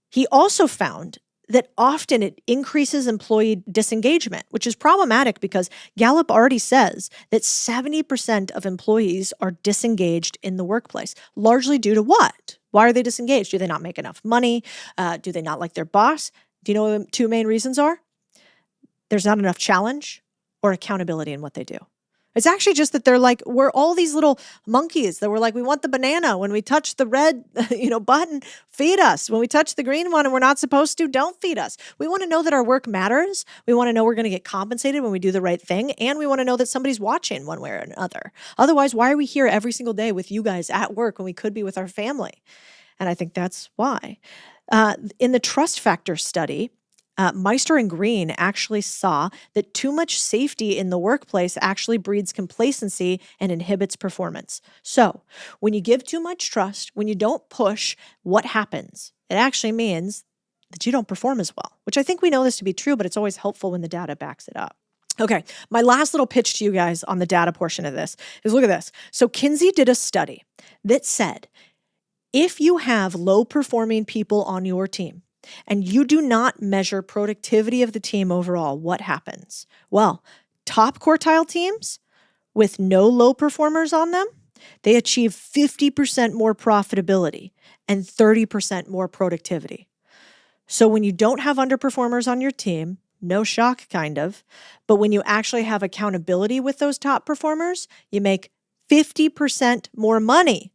He also found that often it increases employee disengagement, which is problematic because Gallup already says that 70% of employees are disengaged in the workplace, largely due to what? Why are they disengaged? Do they not make enough money? Do they not like their boss? Do you know what the two main reasons are? There's not enough challenge or accountability in what they do. It's actually just that we're all these little monkeys that we're like, we want the banana. When we touch the red, button, feed us. When we touch the green one and we're not supposed to, don't feed us. We want to know that our work matters. We want to know we're going to get compensated when we do the right thing. And we want to know that somebody's watching one way or another. Otherwise, why are we here every single day with you guys at work when we could be with our family? And I think that's why. In the trust factor study, Meister and Green actually saw that too much safety in the workplace actually breeds complacency and inhibits performance. So when you give too much trust, when you don't push, what happens? It actually means that you don't perform as well, which I think we know this to be true, but it's always helpful when the data backs it up. Okay, my last little pitch to you guys on the data portion of this is look at this. So Kinsey did a study that said, if you have low-performing people on your team, and you do not measure productivity of the team overall, what happens? Well, top quartile teams with no low performers on them, they achieve 50% more profitability and 30% more productivity. So when you don't have underperformers on your team, no shock kind of, but when you actually have accountability with those top performers, you make 50% more money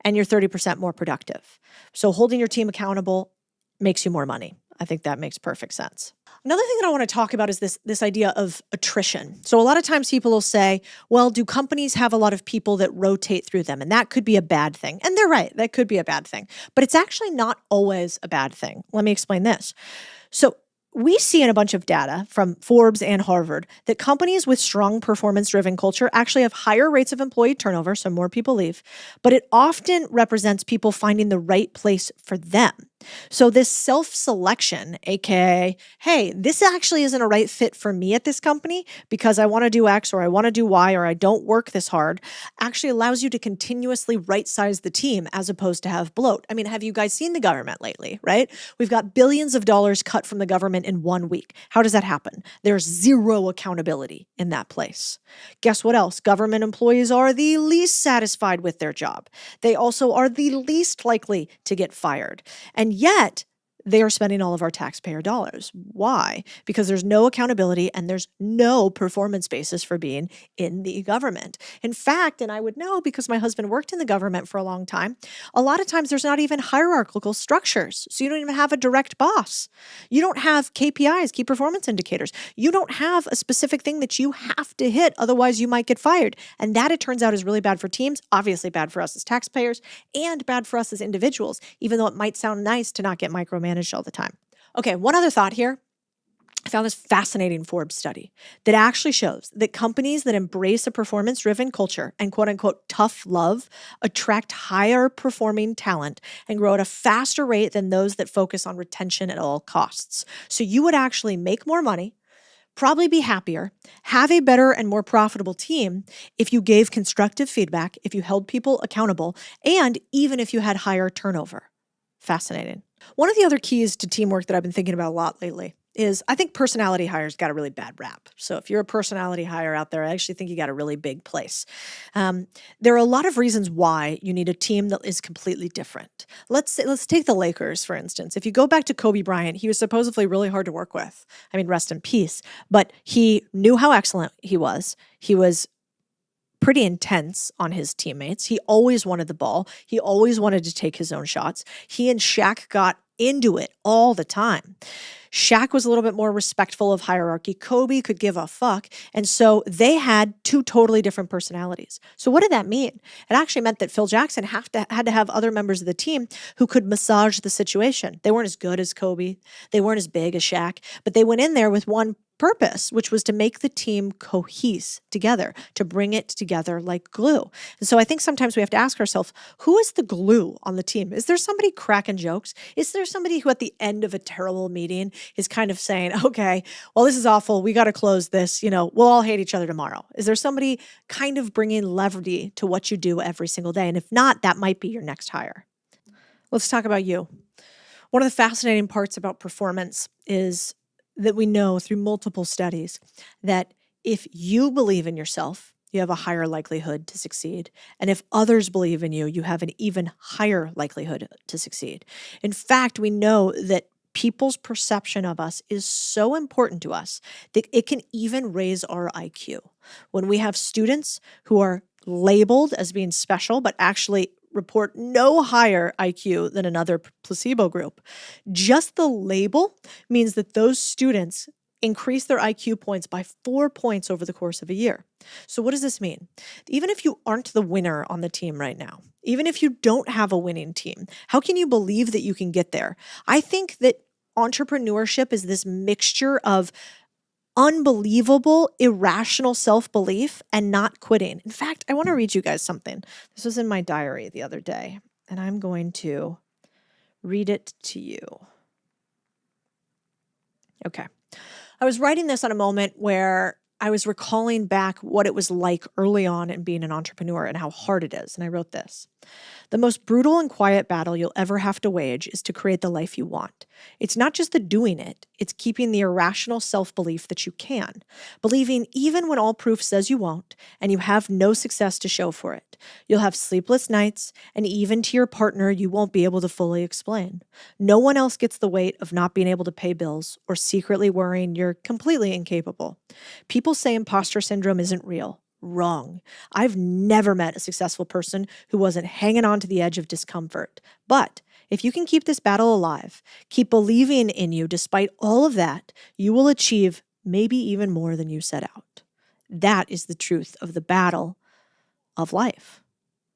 and you're 30% more productive. So holding your team accountable makes you more money. I think that makes perfect sense. Another thing that I want to talk about is this idea of attrition. So a lot of times people will say, well, do companies have a lot of people that rotate through them? And that could be a bad thing. And they're right, that could be a bad thing. But it's actually not always a bad thing. Let me explain this. So we see in a bunch of data from Forbes and Harvard that companies with strong performance-driven culture actually have higher rates of employee turnover, so more people leave, but it often represents people finding the right place for them. So this self-selection, aka, hey, this actually isn't a right fit for me at this company because I want to do X or I want to do Y or I don't work this hard, actually allows you to continuously right-size the team as opposed to have bloat. I mean, have you guys seen the government lately, right? We've got billions of dollars cut from the government in 1 week. How does that happen? There's zero accountability in that place. Guess what else? Government employees are the least satisfied with their job. They also are the least likely to get fired. And yet, they are spending all of our taxpayer dollars. Why? Because there's no accountability and there's no performance basis for being in the government. In fact, and I would know because my husband worked in the government for a long time, a lot of times there's not even hierarchical structures. So you don't even have a direct boss. You don't have KPIs, key performance indicators. You don't have a specific thing that you have to hit, otherwise you might get fired. And that, it turns out, is really bad for teams, obviously bad for us as taxpayers, and bad for us as individuals, even though it might sound nice to not get micromanaged all the time. Okay, one other thought here. I found this fascinating Forbes study that actually shows that companies that embrace a performance-driven culture and quote-unquote tough love attract higher performing talent and grow at a faster rate than those that focus on retention at all costs. So you would actually make more money, probably be happier, have a better and more profitable team if you gave constructive feedback, if you held people accountable, and even if you had higher turnover. Fascinating. One of the other keys to teamwork that I've been thinking about a lot lately is I think personality hires got a really bad rap. So if you're a personality hire out there, I actually think you got a really big place. There are a lot of reasons why you need a team that is completely different. Let's take the Lakers, for instance. If you go back to Kobe Bryant, he was supposedly really hard to work with. I mean, rest in peace. But he knew how excellent he was. He was pretty intense on his teammates. He always wanted the ball. He always wanted to take his own shots. He and Shaq got into it all the time. Shaq was a little bit more respectful of hierarchy. Kobe could give a fuck. And so they had two totally different personalities. So what did that mean? It actually meant that Phil Jackson had to have other members of the team who could massage the situation. They weren't as good as Kobe. They weren't as big as Shaq, but they went in there with one purpose, which was to make the team cohese together, to bring it together like glue. And so I think sometimes we have to ask ourselves, who is the glue on the team? Is there somebody cracking jokes? Is there somebody who at the end of a terrible meeting is kind of saying, okay, well, this is awful. We got to close this. We'll all hate each other tomorrow. Is there somebody kind of bringing levity to what you do every single day? And if not, that might be your next hire. Let's talk about you. One of the fascinating parts about performance is that we know through multiple studies that if you believe in yourself, you have a higher likelihood to succeed. And if others believe in you, you have an even higher likelihood to succeed. In fact, we know that people's perception of us is so important to us that it can even raise our IQ. When we have students who are labeled as being special, but actually report no higher IQ than another placebo group, just the label means that those students increase their IQ points by 4 points over the course of a year. So what does this mean? Even if you aren't the winner on the team right now, even if you don't have a winning team, how can you believe that you can get there? I think that entrepreneurship is this mixture of unbelievable, irrational self-belief and not quitting. In fact, I want to read you guys something. This was in my diary the other day, and I'm going to read it to you. Okay. I was writing this on a moment where I was recalling back what it was like early on in being an entrepreneur and how hard it is. And I wrote this. The most brutal and quiet battle you'll ever have to wage is to create the life you want. It's not just the doing it, it's keeping the irrational self-belief that you can, believing even when all proof says you won't and you have no success to show for it. You'll have sleepless nights, and even to your partner, you won't be able to fully explain. No one else gets the weight of not being able to pay bills or secretly worrying you're completely incapable. People say imposter syndrome isn't real. Wrong. I've never met a successful person who wasn't hanging on to the edge of discomfort. But if you can keep this battle alive, keep believing in you despite all of that, you will achieve maybe even more than you set out. That is the truth of the battle of life.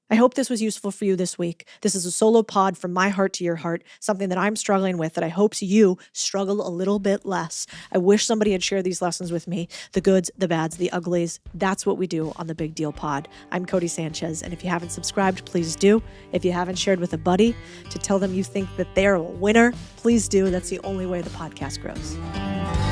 I hope this was useful for you this week. This is a solo pod from my heart to your heart, something that I'm struggling with that I hope you struggle a little bit less. I wish somebody had shared these lessons with me, the goods, the bads, the uglies. That's what we do on the Big Deal Pod. I'm Codie Sanchez, and if you haven't subscribed, please do. If you haven't shared with a buddy to tell them you think that they're a winner, please do. That's the only way the podcast grows.